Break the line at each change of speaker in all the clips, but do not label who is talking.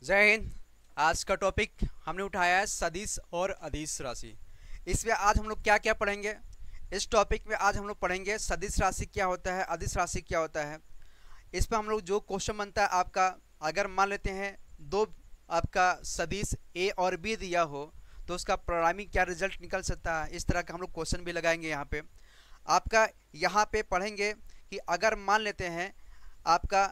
जय हिंद। आज का टॉपिक हमने उठाया है सदिश और अदिश राशि। इसमें आज हम लोग क्या क्या पढ़ेंगे। इस टॉपिक में आज हम लोग पढ़ेंगे सदिश राशि क्या होता है, अदिश राशि क्या होता है। इस पर हम लोग जो क्वेश्चन बनता है आपका, अगर मान लेते हैं दो आपका सदिश ए और बी दिया हो तो उसका परिणामी क्या रिजल्ट निकल सकता है, इस तरह का हम लोग क्वेश्चन भी लगाएंगे यहाँ पे। आपका यहाँ पे पढ़ेंगे कि अगर मान लेते हैं आपका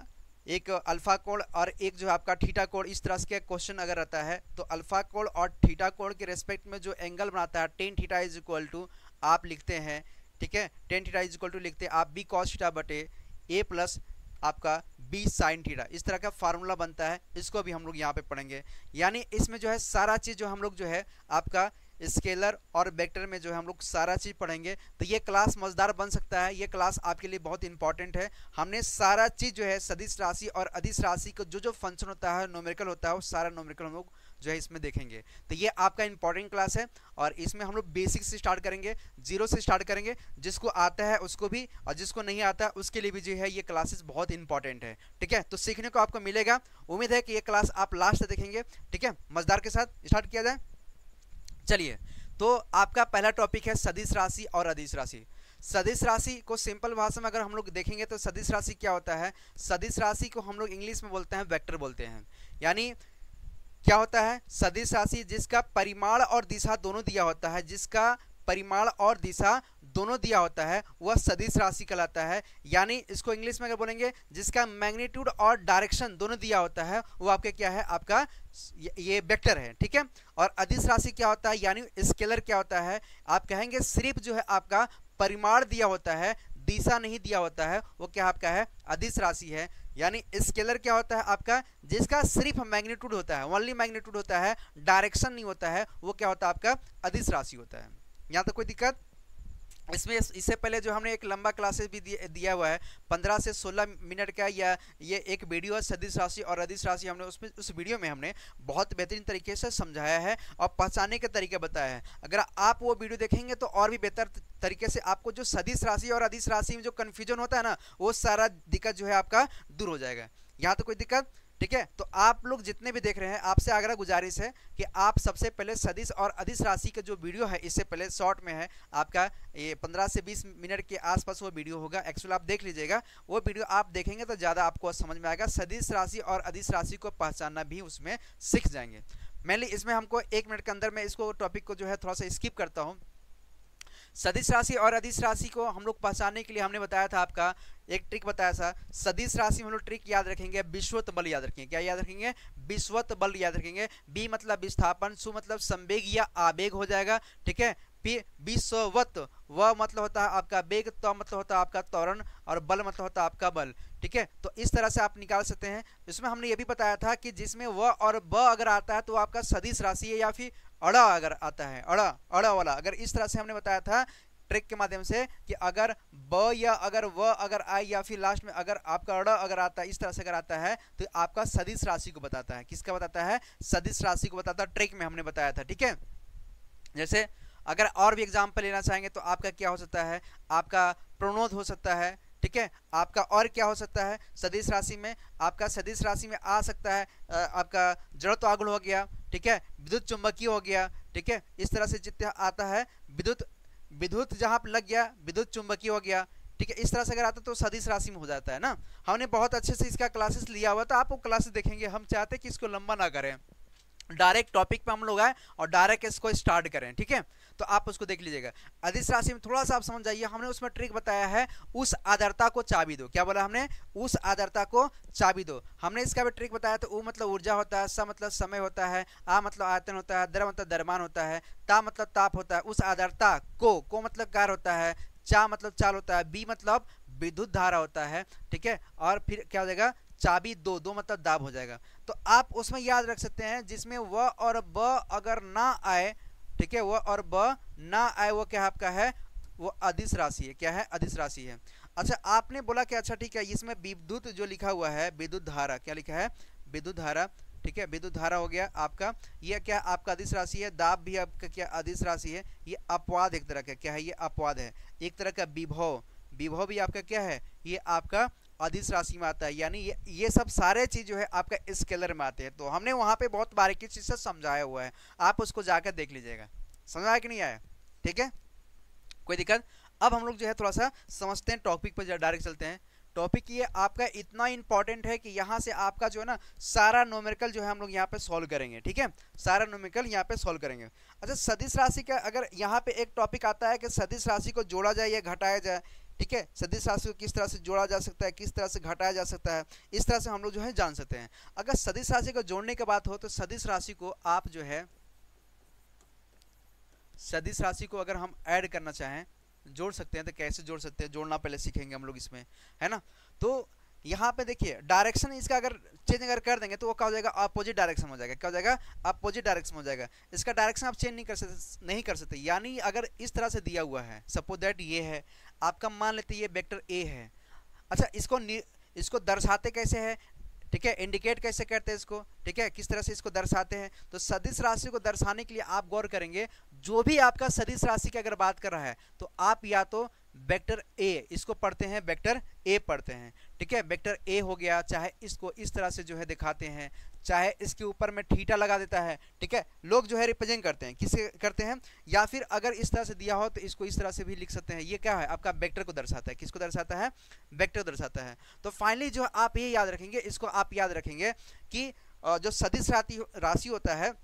एक अल्फा कोण और एक जो आपका थीटा कोण, इस तरह के क्वेश्चन अगर रहता है तो अल्फा कोण और थीटा कोण के रेस्पेक्ट में जो एंगल बनाता है tan theta is equal to आप लिखते हैं, ठीक है, tan theta is equal to लिखते हैं आप बी कॉस थीटा बटे ए प्लस आपका बी साइन थीटा, इस तरह का फार्मूला बनता है। इसको भी हम लोग यहाँ पे पढ़ेंगे। यानी इसमें जो है सारा चीज़ जो हम लोग जो है आपका स्केलर और वेक्टर में जो है हम लोग सारा चीज़ पढ़ेंगे। तो ये क्लास मज़ेदार बन सकता है, ये क्लास आपके लिए बहुत इंपॉर्टेंट है। हमने सारा चीज़ जो है सदिश राशि और अदिश राशि को जो जो फंक्शन होता है, न्यूमेरिकल होता है, वो सारा न्यूमेरिकल हम लोग जो है इसमें देखेंगे। तो ये आपका इंपॉर्टेंट क्लास है और इसमें हम लोग बेसिक से स्टार्ट करेंगे, जीरो से स्टार्ट करेंगे। जिसको आता है उसको भी और जिसको नहीं आता है उसके लिए भी जो है ये क्लासेस बहुत इंपॉर्टेंट है, ठीक है। तो सीखने को आपको मिलेगा। उम्मीद है कि ये क्लास आप लास्ट तक देखेंगे, ठीक है। मज़ेदार के साथ स्टार्ट किया जाए। चलिए, तो आपका पहला टॉपिक है सदिश राशि और अदिश राशि। सदिश राशि को सिंपल भाषा में अगर हम लोग देखेंगे तो सदिश राशि क्या होता है। सदिश राशि को हम लोग इंग्लिश में बोलते हैं वेक्टर बोलते हैं। यानी क्या होता है, सदिश राशि जिसका परिमाण और दिशा दोनों दिया होता है, जिसका परिमाण और दिशा दोनों दिया होता है वह सदिश राशि कहलाता है। यानी इसको इंग्लिश में अगर बोलेंगे जिसका मैग्नीट्यूड और डायरेक्शन दोनों दिया होता है वो आपके क्या है, आपका ये वेक्टर है, ठीक है। और अदिश राशि क्या होता है, यानी स्केलर क्या होता है, आप कहेंगे सिर्फ जो है आपका परिमाण दिया होता है, दिशा नहीं दिया होता है, वो क्या आपका है, अदिश राशि है। यानी स्केलर क्या होता है आपका, जिसका सिर्फ मैग्नीट्यूड होता है, ओनली मैग्नीट्यूड होता है, डायरेक्शन नहीं होता है, वो क्या होता है आपका अदिश राशि होता है। यहाँ तक कोई दिक्कत। इसमें इससे पहले जो हमने एक लंबा क्लासेस भी दिया हुआ है 15 से 16 मिनट का, या ये एक वीडियो है सदिश राशि और अदिश राशि, हमने उसमें उस वीडियो में हमने बहुत बेहतरीन तरीके से समझाया है और पहचानने के तरीके बताया है। अगर आप वो वीडियो देखेंगे तो और भी बेहतर तरीके से आपको जो सदिश राशि और अदिश राशि में जो कन्फ्यूजन होता है ना, वो सारा दिक्कत जो है आपका दूर हो जाएगा। यहाँ तो कोई दिक्कत, ठीक है। तो आप लोग जितने भी देख रहे हैं, आपसे आग्रह गुजारिश है कि आप सबसे पहले सदिश और अदिश राशि का जो वीडियो है, इससे पहले शॉर्ट में है आपका, ये 15 से 20 मिनट के आसपास वो वीडियो होगा, एक्चुअली आप देख लीजिएगा। वो वीडियो आप देखेंगे तो ज़्यादा आपको समझ में आएगा, सदिश राशि और अदिश राशि को पहचानना भी उसमें सीख जाएंगे। मेनली इसमें हमको 1 मिनट के अंदर मैं इसको टॉपिक को जो है थोड़ा सा स्किप करता हूँ। सदिश राशि और अदिश राशि को हम लोग पहचानने के लिए हमने बताया था आपका एक ट्रिक बताया था। सदिश राशि में हम लोग ट्रिक याद रखेंगे, विश्वत बल याद रखेंगे। क्या याद रखेंगे, विश्वत बल याद रखेंगे। बी मतलब विस्थापन, सु मतलब संवेग या आवेग हो जाएगा, ठीक है। विश्ववत, व मतलब होता है आपका वेग, तो मतलब होता है आपका त्वरण, और बल मतलब होता है आपका बल, ठीक है। तो इस तरह से आप निकाल सकते हैं। इसमें हमने ये भी बताया था कि जिसमें व और ब अगर आता है तो आपका सदिश राशि है, या फिर अड़ा अगर आता है, अड़ा अड़ा वाला, अगर इस तरह से हमने बताया था ट्रिक के माध्यम से कि अगर ब या अगर व अगर आए या फिर लास्ट में अगर आपका अड़ा अगर आता है, इस तरह से अगर आता है तो आपका सदिश राशि को बताता है। किसका बताता है, सदिश राशि को बताता है। ट्रिक में हमने बताया था, ठीक है। जैसे अगर और भी एग्जाम्पल लेना चाहेंगे तो आपका क्या हो सकता है, आपका प्रणोद हो सकता है, ठीक है। आपका और क्या हो सकता है सदिश राशि में, आपका सदिश राशि में आ सकता है आपका जड़त्व आगुण हो गया, ठीक है, विद्युत चुंबकीय हो गया, ठीक है। इस तरह से जितना आता है विद्युत, विद्युत जहाँ लग गया विद्युत चुंबकीय हो गया, ठीक है। इस तरह से अगर आता तो सदिश राशि में हो जाता है ना। हमने बहुत अच्छे से इसका क्लासेस लिया हुआ था, आप वो क्लासेस देखेंगे। हम चाहते हैं कि इसको लंबा ना करें, डायरेक्ट टॉपिक पे हम लोग आए और डायरेक्ट इसको स्टार्ट करें, ठीक है। तो आप उसको देख लीजिएगा। अदिश राशि में थोड़ा सा आप समझ जाइए, हमने उसमें ट्रिक बताया है, उस आर्द्रता को चाबी दो। क्या बोला हमने, उस आर्द्रता को चाबी दो। हमने इसका भी ट्रिक बताया। तो उ मतलब ऊर्जा होता है, स मतलब समय होता है, आ मतलब आयतन होता है, द्रव मतलब द्रव्यमान होता है, ता मतलब ताप होता है। उस आर्द्रता को मतलब कार्य होता है, चा मतलब चाल होता है, बी मतलब विद्युत धारा होता है, ठीक है। और फिर क्या हो जाएगा, चाबी दो, दो मतलब दाब हो जाएगा। तो आप उसमें याद रख सकते हैं जिसमें व और ब अगर ना आए, ठीक है, व और ब ना आए, वो क्या आपका है, वो अदिश राशि है। क्या है, अदिश राशि है। अच्छा, आपने बोला कि अच्छा ठीक है, इसमें विद्युत जो लिखा हुआ है, विद्युत धारा, क्या लिखा है, विद्युत धारा, ठीक है। विद्युत धारा हो गया आपका, ये क्या आपका अदिश राशि है। दाब भी आपका क्या अदिश राशि है। ये अपवाद एक तरह का क्या है, ये अपवाद है। एक तरह का विभव, विभव भी आपका क्या है, ये आपका अदिश राशि में आता है, यानी ये सब सारे चीज जो है आपका स्केलर में आते हैं। तो हमने वहां पे बहुत बारीकी से समझाया हुआ है, आप उसको जाकर देख लीजिएगा। समझ आया कि नहीं आया? ठीक है, कोई दिक्कत? अब हम लोग जो है थोड़ा सा समझते हैं, टॉपिक पर डायरेक्ट चलते हैं। टॉपिक ये आपका इतना इंपॉर्टेंट है कि यहाँ से आपका जो है ना सारा न्यूमेरिकल जो है हम लोग यहाँ पे सॉल्व करेंगे। ठीक है, सारा न्यूमेरिकल यहाँ पे सॉल्व करेंगे। अच्छा, सदिश राशि का अगर यहाँ पे एक टॉपिक आता है कि सदिश राशि को जोड़ा जाए या घटाया जाए। ठीक है, सदिश राशि को किस तरह से जोड़ा जा सकता है, किस तरह से घटाया जा सकता है, इस तरह से हम लोग जो है जान सकते हैं। अगर सदिश राशि को जोड़ने की बात हो तो सदिश राशि को आप जो है, सदिश राशि को अगर हम ऐड करना चाहें, जोड़ सकते हैं, तो कैसे जोड़ सकते हैं, जोड़ना पहले सीखेंगे हम लोग इसमें, है ना। तो यहाँ पे देखिए डायरेक्शन इसका अगर चेंज अगर कर देंगे तो वो क्या हो जाएगा, अपोजिट डायरेक्शन हो जाएगा। क्या हो जाएगा, अपोजिट डायरेक्शन हो जाएगा। इसका डायरेक्शन आप चेंज नहीं कर सकते। यानी अगर इस तरह से दिया हुआ है, सपोज दैट ये है आपका, मान लेते ये वेक्टर ए है। अच्छा, इसको दर्शाते कैसे है, ठीक है, इंडिकेट कैसे करते हैं इसको, ठीक है, किस तरह से इसको दर्शाते हैं। तो सदिश राशि को दर्शाने के लिए आप गौर करेंगे, जो भी आपका सदिश राशि की अगर बात कर रहा है तो आप या तो वेक्टर ए इसको पढ़ते हैं, वेक्टर ए पढ़ते हैं। ठीक है, वेक्टर ए हो गया, चाहे इसको इस तरह से जो है दिखाते हैं, चाहे इसके ऊपर में थीटा लगा देता है। ठीक है, लोग जो है रिप्रेजेंट करते हैं, किसे करते हैं, या फिर अगर इस तरह से दिया हो तो इसको इस तरह से भी लिख सकते हैं। ये क्या है, आपका वेक्टर को दर्शाता है। किसको दर्शाता है, वेक्टर को दर्शाता है। तो फाइनली जो आप ये याद रखेंगे, इसको आप याद रखेंगे कि जो सदिश राशि होता है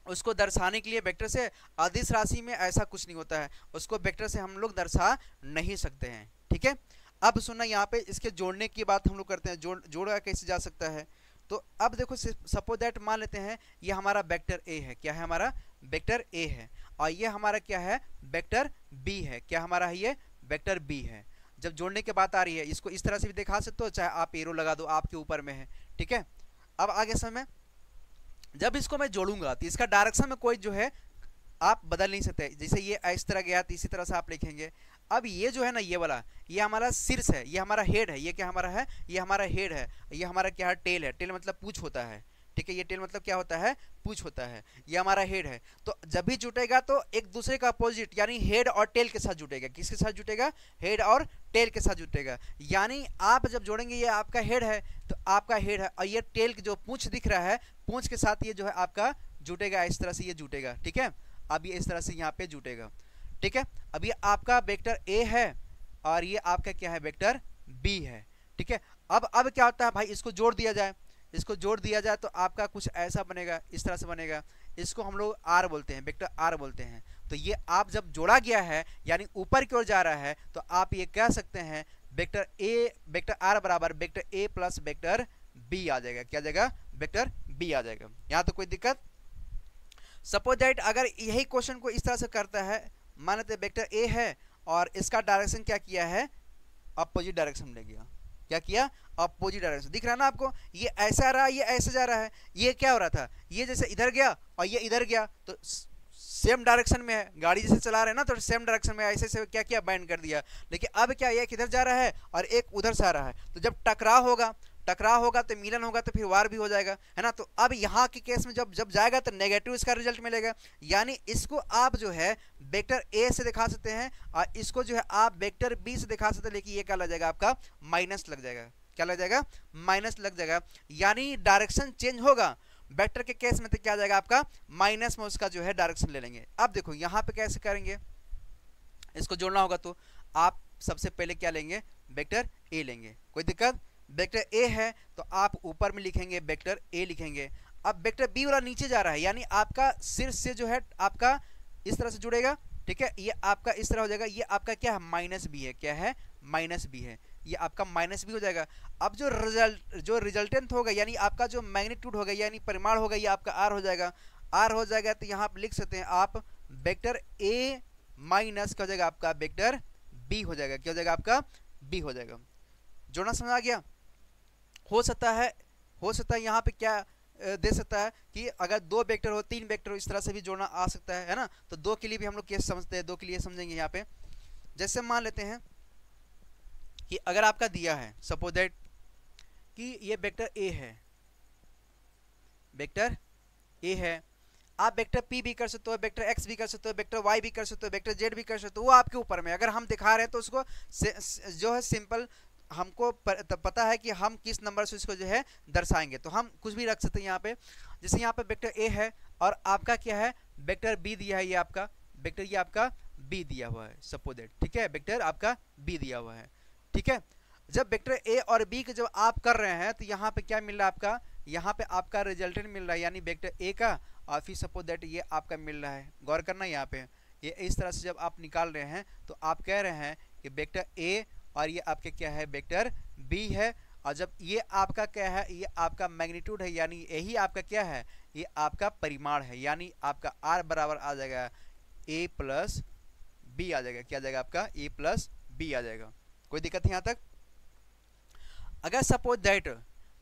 उसको दर्शाने के लिए वेक्टर से, अदिश राशि में ऐसा कुछ नहीं होता है, उसको वेक्टर से हम लोग दर्शा नहीं सकते हैं। ठीक है, अब सुनना, यहाँ पे इसके जोड़ने की बात हम लोग करते हैं, जोड़ा कैसे जा सकता है। तो अब देखो, सपोज दैट मान लेते हैं ये हमारा वेक्टर ए है। क्या है, हमारा वेक्टर ए है, और ये हमारा क्या है, वेक्टर बी है। क्या हमारा है, ये वेक्टर बी है। जब जोड़ने की बात आ रही है, इसको इस तरह से भी दिखा सकते हो, चाहे आप एरो लगा दो, आपके ऊपर में है। ठीक है, अब आगे समय जब इसको मैं जोड़ूंगा तो इसका डायरेक्शन में कोई जो है आप बदल नहीं सकते। जैसे ये इस तरह गया तो इसी तरह से आप लिखेंगे। अब ये जो है ना, ये वाला, ये हमारा शीर्ष है, ये हमारा हेड है। ये क्या हमारा है, ये हमारा हेड है। ये हमारा क्या है, टेल है। टेल मतलब पूंछ होता है। ठीक है, ये टेल मतलब क्या होता है, पूंछ होता है। ये हमारा हेड है। तो जब भी जुटेगा तो एक दूसरे का अपोजिट, यानी हेड और टेल के साथ जुटेगा। किसके साथ जुटेगा, हेड और टेल के साथ जुटेगा। यानी आप जब जोड़ेंगे, ये आपका हेड है तो आपका हेड है, और ये टेल जो पूंछ दिख रहा है, पूंछ के साथ ये जो है आपका जुटेगा। इस तरह से ये जुटेगा। ठीक है, अब ये इस तरह से यहाँ पे जुटेगा। ठीक है, अब ये आपका वेक्टर ए है और ये आपका क्या है, वेक्टर बी है। ठीक है, अब क्या होता है भाई, इसको जोड़ दिया जाए। इसको जोड़ दिया जाए तो आपका कुछ ऐसा बनेगा, इस तरह से बनेगा। इसको हम लोग आर बोलते हैं, वेक्टर आर बोलते हैं। तो ये आप जब जोड़ा गया है, यानी ऊपर की ओर जा रहा है, तो आप ये कह सकते हैं वेक्टर ए, वेक्टर आर बराबर vector A plus vector B आ जाएगा। क्या आ जाएगा, वेक्टर बी आ जाएगा। यहाँ तो कोई दिक्कत? सपोज दैट अगर यही क्वेश्चन को इस तरह से करता है, मान लेते वेक्टर ए है और इसका डायरेक्शन क्या किया है, अपोजिट डायरेक्शन ले गया। क्या किया, अपोजिट डायरेक्शन। दिख रहा है ना आपको, ये ऐसा रहा, ये ऐसे जा रहा है। ये क्या हो रहा था, ये जैसे इधर गया और ये इधर गया, तो सेम डायरेक्शन में है। गाड़ी जैसे चला रहे हैं ना, तो सेम डायरेक्शन में ऐसे से क्या किया, बैंड कर दिया। लेकिन अब क्या, एक इधर जा रहा है और एक उधर से आ रहा है। तो जब टकराव होगा तो मिलन होगा, तो फिर वार भी हो जाएगा, है ना। तो अब यहाँ के केस में जब जाएगा तो नेगेटिव इसका रिजल्ट मिलेगा। यानी इसको आप जो है वेक्टर ए से दिखा सकते हैं और इसको जो है आप वेक्टर बी से दिखा सकते हैं। लेकिन ये क्या लग जाएगा, आपका माइनस लग जाएगा। क्या लग जाएगा, माइनस लग जाएगा। यानी डायरेक्शन चेंज होगा। वेक्टर के केस में तो क्या आ जाएगा, आपका माइनस में उसका जो है डायरेक्शन ले लेंगे। अब देखो यहाँ पे कैसे करेंगे, इसको जोड़ना होगा तो आप सबसे पहले क्या लेंगे, वेक्टर ए लेंगे। कोई दिक्कत? वेक्टर ए है तो आप ऊपर में लिखेंगे वेक्टर ए लिखेंगे। अब वेक्टर बी वाला नीचे जा रहा है, यानी आपका शीर्ष से जो है आपका इस तरह से जुड़ेगा। ठीक है, ये आपका इस तरह हो जाएगा। ये आपका क्या है, माइनस बी है। क्या है, माइनस बी है। ये आपका माइनस बी हो जाएगा। अब जो रिजल्टेंट होगा, यानी आपका जो मैग्नीट्यूड होगा, यानी परिमाण होगा, ये आपका आर हो जाएगा। आर हो जाएगा तो यहाँ आप लिख सकते हैं आप वेक्टर ए माइनस क्या हो जाएगा, आपका वेक्टर बी हो जाएगा। क्या हो जाएगा, आपका बी हो जाएगा। जोड़ना समझ आ गया? हो सकता है यहाँ पे क्या दे सकता है कि अगर दो वेक्टर हो, तीन वेक्टर हो, इस तरह से भी जोड़ना आ सकता है ना। तो दो के लिए भी हम लोग केस समझते हैं, दो के लिए समझेंगे यहाँ पे। जैसे मान लेते हैं कि अगर आपका दिया है, सपोज दैट कि ये वेक्टर ए है, वेक्टर ए है। आप वेक्टर पी भी कर सकते हो, वेक्टर एक्स भी कर सकते हो, वेक्टर वाई भी कर सकते हो, वेक्टर जेड भी कर सकते हो, वो आपके ऊपर में। अगर हम दिखा रहे हैं तो उसको जो है सिंपल हमको पता है कि हम किस नंबर से इसको जो है दर्शाएंगे, तो हम कुछ भी रख सकते हैं यहाँ पे। जैसे यहाँ पे वेक्टर ए है और आपका क्या है वेक्टर बी दिया है, ये आपका वेक्टर ये आपका बी दिया हुआ है सपोज दैट, ठीक है, वेक्टर आपका बी दिया हुआ है, ठीक है। जब वेक्टर ए और बी के जब आप कर रहे हैं तो यहाँ पे क्या मिल रहा है आपका, यहाँ पे आपका रिजल्टेंट मिल रहा है यानी वेक्टर ए का, और फिर सपोज दैट ये आपका मिल रहा है। गौर करना यहाँ पे, ये इस तरह से जब आप निकाल रहे हैं तो आप कह रहे हैं कि वेक्टर ए और ये आपके क्या है वेक्टर बी है, और जब ये आपका क्या है ये आपका मैग्नीट्यूड है, यानी यही आपका क्या है ये आपका परिमाण है, यानी आपका आर बराबर आ जाएगा ए प्लस बी आ जाएगा, क्या आ जाएगा आपका ए प्लस बी आ जाएगा। कोई दिक्कत है यहाँ तक? अगर सपोज दैट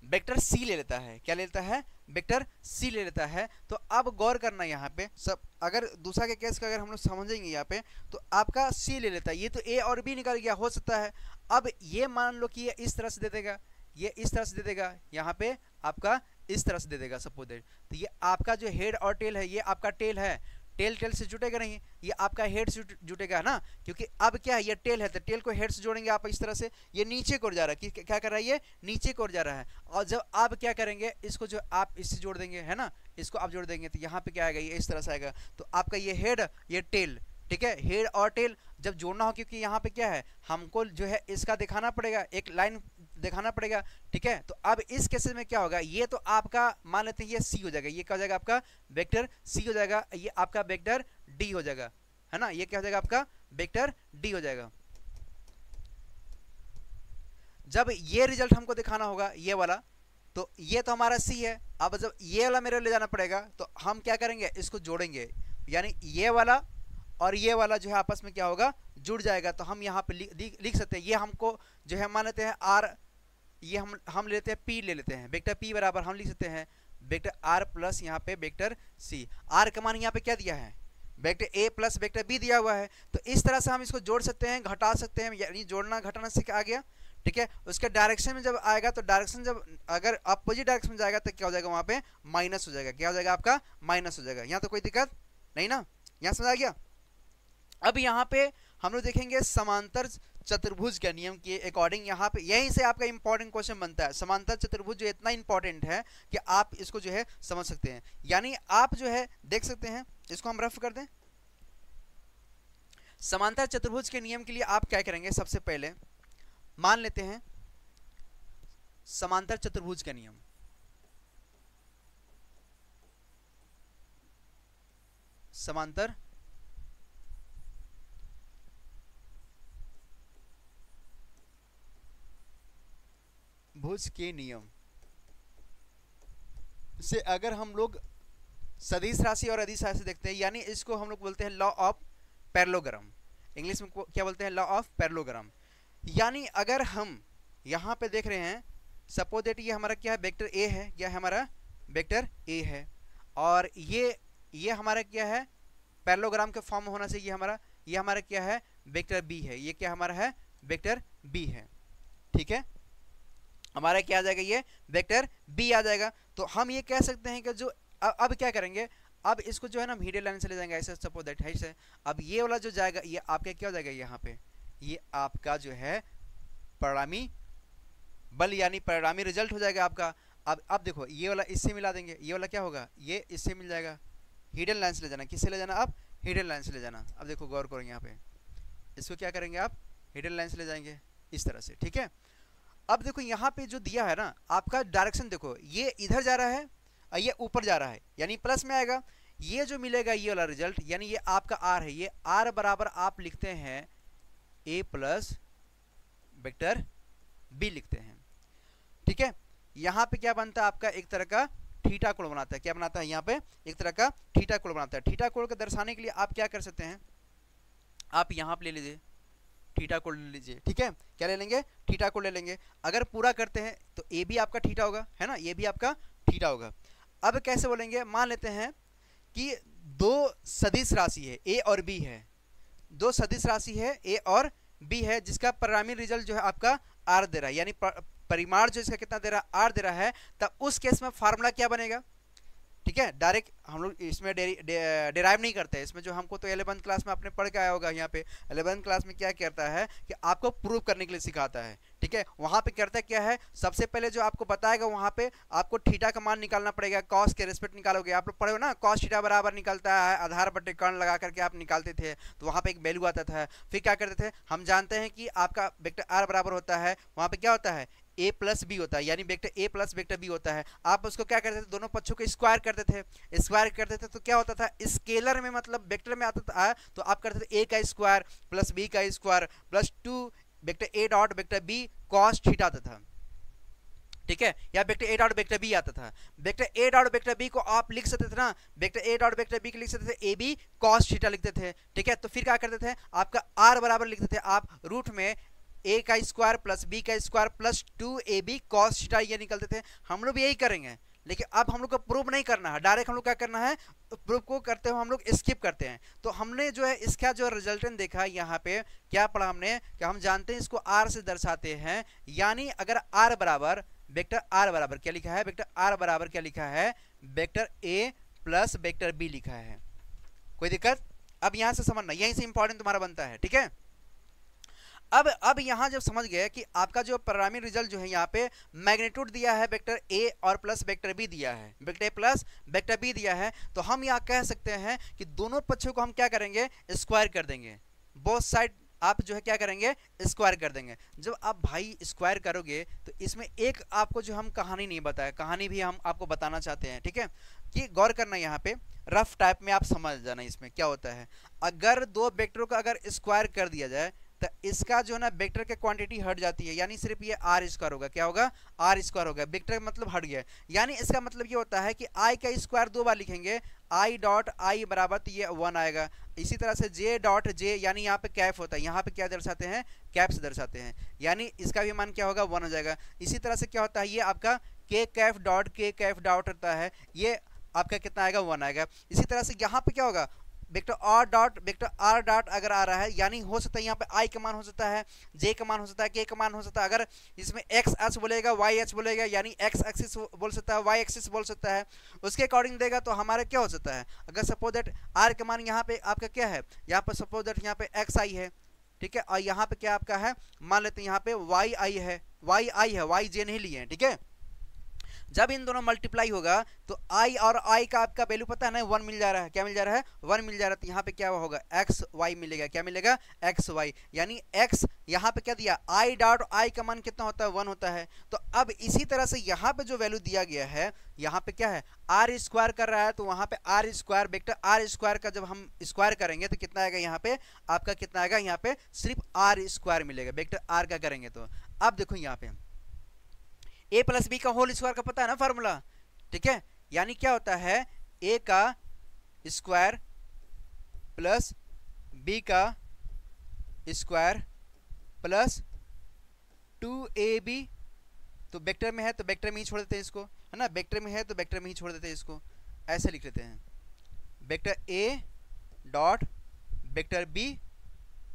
वेक्टर सी ले लेता है, क्या ले लेता है वेक्टर सी ले लेता है, तो अब गौर करना यहाँ पे सब, अगर दूसरा के केस का अगर हम लोग समझेंगे यहाँ पे तो आपका सी ले लेता है, ये तो ए और बी निकल गया, हो सकता है अब ये मान लो कि ये इस तरह से दे देगा, ये इस तरह से दे देगा, यहाँ पे आपका इस तरह से दे देगा सपोज दैट, तो ये आपका जो हेड और टेल है ये आपका टेल है, टेल टेल से जुटेगा नहीं, ये आपका हेड से जुटेगा ना, क्योंकि अब क्या है ये टेल है तो टेल को हेड से जोड़ेंगे आप इस तरह से, ये नीचे को जा रहा है, क्या कर रहा है ये नीचे को जा रहा है, और जब आप क्या करेंगे इसको जो आप इससे जोड़ देंगे है ना, इसको आप जोड़ देंगे तो यहाँ पे क्या आएगा ये इस तरह से आएगा, तो आपका ये हेड ये टेल, ठीक है, हेड और टेल जब जोड़ना हो, क्योंकि यहाँ पे क्या है हमको जो है इसका दिखाना पड़ेगा, एक लाइन दिखाना पड़ेगा, ठीक है। तो अब इस केसेस में क्या होगा, ये तो आपका मान लेते हैं ये सी हो जाएगा, ये क्या हो जाएगा आपका वेक्टर सी हो जाएगा, ये आपका वेक्टर डी हो जाएगा, है ना, ये क्या हो जाएगा आपका वेक्टर डी हो जाएगा। जब ये रिजल्ट हमको दिखाना होगा ये वाला, तो ये तो हमारा सी है, अब जब ये वाला मेरे ले जाना पड़ेगा तो हम क्या करेंगे इसको जोड़ेंगे, यानी ये वाला और ये वाला जो है आपस में क्या होगा जुड़ जाएगा, तो हम यहाँ पे लिख सकते हैं, ये हमको जो है मान लेते हैं आर, ये हम लेते हैं पी ले लेते हैं, वेक्टर पी बराबर हम लिख सकते हैं वेक्टर आर प्लस यहाँ पे वेक्टर सी, आर का मान यहाँ पे क्या दिया है vector A plus vector B दिया हुआ है, तो इस तरह से हम इसको जोड़ सकते हैं घटा सकते हैं, यानी जोड़ना घटाना से क्या आ गया, ठीक है। उसके डायरेक्शन में जब आएगा तो डायरेक्शन जब अगर अपोजिट डायरेक्शन में जाएगा तो क्या हो जाएगा वहाँ पे माइनस हो जाएगा, क्या हो जाएगा आपका माइनस हो जाएगा, यहाँ तो कोई दिक्कत नहीं ना, यहाँ समझ आ गया। अब यहाँ पे हम लोग देखेंगे समांतर चतुर्भुज के नियम के अकॉर्डिंग, यहाँ पे यहीं से आपका इंपॉर्टेंट क्वेश्चन बनता है, समांतर चतुर्भुज जो इतना इंपॉर्टेंट है कि आप इसको जो है समझ सकते हैं, यानी आप जो है देख सकते हैं, इसको हम रफ कर दें। समांतर चतुर्भुज के नियम के लिए आप क्या करेंगे, सबसे पहले मान लेते हैं समांतर चतुर्भुज का नियम, समांतर भुज के नियम से अगर हम लोग सदिश राशि और अदिश राशि देखते हैं, यानी इसको हम लोग बोलते हैं लॉ ऑफ पैरेललोग्राम, इंग्लिश में क्या बोलते हैं लॉ ऑफ पैरेललोग्राम, यानी अगर हम यहाँ पे देख रहे हैं सपोज दैट ये हमारा क्या है वेक्टर ए है, क्या है हमारा वेक्टर ए है, और ये हमारा क्या है पैरेललोग्राम के फॉर्म में होना चाहिए, ये हमारा क्या है वेक्टर बी है, ये क्या हमारा है वेक्टर बी है, ठीक है, हमारा क्या आ जाएगा ये वेक्टर बी आ जाएगा। तो हम ये कह सकते हैं कि जो अब क्या करेंगे, अब इसको जो है ना हीडेड लाइन से ले जाएंगे ऐसे सपोज दैट है से, अब ये वाला जो जाएगा ये आपका क्या हो जाएगा यहाँ पे, ये आपका जो है परिणामी बल यानी परिणामी रिजल्ट हो जाएगा आपका। अब देखो ये वाला इससे मिला देंगे, ये वाला क्या होगा ये इससे मिल जाएगा, हिडन लाइन से ले जाना, किससे ले जाना आप हिडन लाइन से ले जाना। अब देखो गौर करेंगे यहाँ पे, इसको क्या करेंगे आप हिडन लाइन से ले जाएंगे इस तरह से, ठीक है। अब देखो यहाँ पे जो दिया है ना आपका डायरेक्शन, देखो ये इधर जा रहा है और ये ऊपर जा रहा है, यानी प्लस में आएगा, ये जो मिलेगा ये वाला रिजल्ट, यानी ये आपका आर है, ये आर बराबर आप लिखते हैं ए प्लस वेक्टर बी लिखते हैं, ठीक है। यहाँ पे क्या बनता है आपका एक तरह का थीटा कोण बनाता है, क्या बनाता है यहाँ पे एक तरह का थीटा कोण बनाता है। थीटा कोण को दर्शाने के लिए आप क्या कर सकते हैं, आप यहाँ पे ले लीजिए थीटा कोण ले लीजिए, ठीक है, क्या ले लेंगे थीटा कोण ले लेंगे। अगर पूरा करते हैं तो ए भी आपका थीटा होगा, है ना, ये भी आपका थीटा होगा। अब कैसे बोलेंगे, मान लेते हैं कि दो सदिश राशि है ए और बी है, दो सदिश राशि है ए और बी है, जिसका परिणामी रिजल्ट जो है आपका आर दे रहा है, यानी परिमाण जो इसका कितना दे रहा है आर दे रहा है, तब उस केस में फार्मूला क्या बनेगा, ठीक है, डायरेक्ट हम लोग इसमें डेराइव नहीं करते हैं इसमें। जो हमको तो 11th क्लास में आपने पढ़ के आया होगा, यहाँ पे 11th क्लास में क्या करता है कि आपको प्रूव करने के लिए सिखाता है। ठीक है, वहां पे करता क्या है, सबसे पहले जो आपको बताएगा वहां पे आपको थीटा का मान निकालना पड़ेगा। कॉस के रिस्पेक्ट निकालोगे, आप लोग पढ़े हो ना, कॉस थीटा बराबर निकलता है आधार बटे कर्ण लगा करके आप निकालते थे, तो वहां पे एक वैल्यू आता था। फिर क्या करते थे, हम जानते हैं कि आपका वेक्टर आर बराबर होता है, वहां पे क्या होता है a प्लस बी होता है, यानी vector a plus vector b होता है। आप उसको क्या करते थे, दोनों पक्षों को स्क्वायर करते थे। स्क्वायर करते थे तो क्या होता था, स्केलर में मतलब वेक्टर में आता था तो आप करते थे a का स्क्वायर प्लस b का square plus 2 vector a dot vector b cos theta आता था। ठीक है, या vector a dot vector b आता था। Vector a dot vector b को आप लिख सकते थे ना, vector a dot vector b को लिख सकते थे ab cos थीटा लिखते थे। ठीक है, तो फिर क्या करते थे, आपका r बराबर लिखते थे आप रूट में a का स्क्वायर प्लस b का square plus 2ab cos theta, ये निकलते थे। हम लोग भी यही करेंगे, लेकिन अब हम लोग को प्रूव नहीं करना है, डायरेक्ट हम लोग क्या करना है, प्रूव को करते हुए हम लोग स्किप करते हैं। तो हमने जो है इसका जो रिजल्टेंट देखा यहाँ पे क्या पढ़ा हमने, कि हम जानते हैं इसको r से दर्शाते हैं, यानी अगर r बराबर वेक्टर r बराबर क्या लिखा है, वेक्टर r बराबर क्या लिखा है, vector a plus vector b लिखा है। कोई दिक्कत? अब यहां से समझना, यहीं से इंपॉर्टेंट तुम्हारा बनता है। ठीक है, अब यहां जब समझ गए कि आपका जो परिणामी रिजल्ट जो है यहाँ पे मैग्नीट्यूड दिया है वेक्टर a और प्लस वेक्टर b दिया है, vector a plus vector b दिया है, तो हम यहाँ कह सकते हैं कि दोनों पक्षों को हम क्या करेंगे, स्क्वायर कर देंगे। बोथ साइड आप जो है क्या करेंगे, स्क्वायर कर देंगे। जब आप भाई स्क्वायर करोगे तो इसमें एक आपको जो हम कहानी नहीं बताया, कहानी भी हम आपको बताना चाहते हैं। ठीक है, कि गौर करना यहाँ पे, रफ टाइप में आप समझ जाना इसमें क्या होता है। अगर दो वेक्टरों का अगर स्क्वायर कर दिया जाए तो इसका जो है ना वेक्टर की क्वांटिटी हट जाती है, यानी सिर्फ ये आर स्क्वायर होगा। क्या होगा, आर स्क्वायर होगा, वेक्टर मतलब हट गया। यानी इसका मतलब ये होता है कि आई का स्क्वायर दो बार लिखेंगे, आई डॉट आई बराबर तो ये 1 आएगा। इसी तरह से जे डॉट जे, यानी यहाँ पे कैफ होता है, यहाँ पे क्या दर्शाते हैं, कैप से दर्शाते हैं, यानी इसका भी मान क्या होगा, 1 हो जाएगा। इसी तरह से क्या होता है, ये आपका के कैफ डॉट होता है, ये आपका कितना आएगा, 1 आएगा। इसी तरह से यहाँ पे क्या होगा, वेक्टर आर डॉट अगर आ रहा है, यानी हो सकता है यहाँ पे आई का मान हो सकता है, जे का मान हो सकता है, के का मान हो सकता है। अगर इसमें एक्स एच बोलेगा, वाई एच बोलेगा, यानी एक्स एक्सिस बोल सकता है, वाई एक्सिस बोल सकता है, उसके अकॉर्डिंग देगा तो हमारा क्या हो सकता है। अगर सपोज दैट आर का मान यहाँ पे आपका क्या है, यहाँ पर सपोज दैट यहाँ पे एक्स आई है, ठीक है, और यहाँ पे क्या आपका है, मान लेते हैं यहाँ पे वाई आई है, वाई जे नहीं लिए हैं। ठीक है, जब इन दोनों मल्टीप्लाई होगा तो i और i का आपका वैल्यू पता है ना, 1 मिल जा रहा है। क्या मिल जा रहा है, 1 मिल जा रहा है। तो यहाँ पे क्या होगा, एक्स वाई मिलेगा। क्या मिलेगा, एक्स वाई, यानी x यहाँ पे क्या दिया, i डॉट i का मान कितना होता है, 1 होता है। तो अब इसी तरह से यहाँ पे जो वैल्यू दिया गया है, यहाँ पे क्या है, आर स्क्वायर कर रहा है, तो वहाँ पे R square, vector R square का जब हम स्क्वायर करेंगे तो कितना आएगा, यहाँ पे आपका कितना आएगा, यहाँ पे सिर्फ आर स्क्वायर मिलेगा, वेक्टर आर का करेंगे तो। अब देखो यहाँ पे a प्लस बी का होल स्क्वायर का पता है ना फार्मूला। ठीक है, यानी क्या होता है, a का स्क्वायर प्लस b का स्क्वायर प्लस 2ab, तो वेक्टर में है तो वेक्टर में ही छोड़ देते हैं इसको, है ना, वेक्टर में है तो वेक्टर में ही छोड़ देते हैं इसको, ऐसे लिख लेते हैं, vector a dot vector b।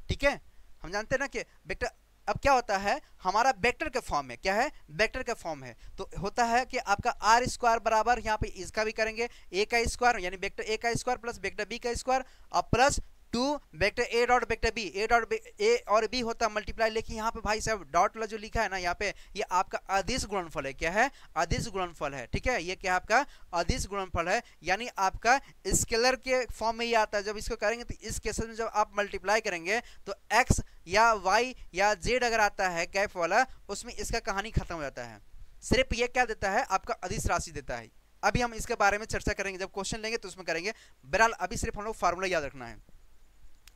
ठीक है, हम जानते हैं ना कि वेक्टर अब क्या होता है, हमारा वेक्टर के फॉर्म में, क्या है, वेक्टर का फॉर्म है, तो होता है कि आपका आर स्क्वायर बराबर यहाँ पे इसका भी करेंगे a का स्क्वायर, यानी वेक्टर a का स्क्वायर प्लस वेक्टर b का स्क्वायर और plus 2 vector a dot vector b, a dot a और b होता है मल्टीप्लाई। लेकिन यहाँ पे भाई साहब डॉट वाला जो लिखा है ना यहाँ पे, ये आपका अदिश गुणनफल है। क्या है, अदिश गुणनफल है। ठीक है, ये क्या आपका अदिश गुणनफल है, यानी आपका स्केलर के फॉर्म में ये आता है। जब इसको करेंगे तो इस केस में जब आप मल्टीप्लाई करेंगे तो x या y या z अगर आता है कैप वाला, उसमें इसका कहानी खत्म हो जाता है। सिर्फ ये क्या देता है, आपका अदिश राशि देता है। अभी हम इसके बारे में चर्चा करेंगे, जब क्वेश्चन लेंगे तो उसमें करेंगे। बहरहाल अभी सिर्फ हम लोग फार्मूला याद रखना है।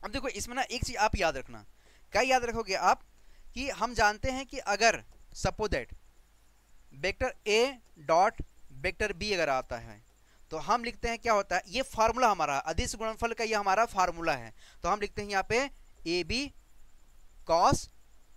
अब देखो इसमें ना एक चीज आप याद रखना, क्या याद रखोगे आप, कि हम जानते हैं कि अगर suppose that vector a dot vector b अगर आता है तो हम लिखते हैं क्या होता है, ये फार्मूला हमारा अदिश गुणनफल का, ये हमारा फार्मूला है। तो हम लिखते हैं यहाँ पे ab cos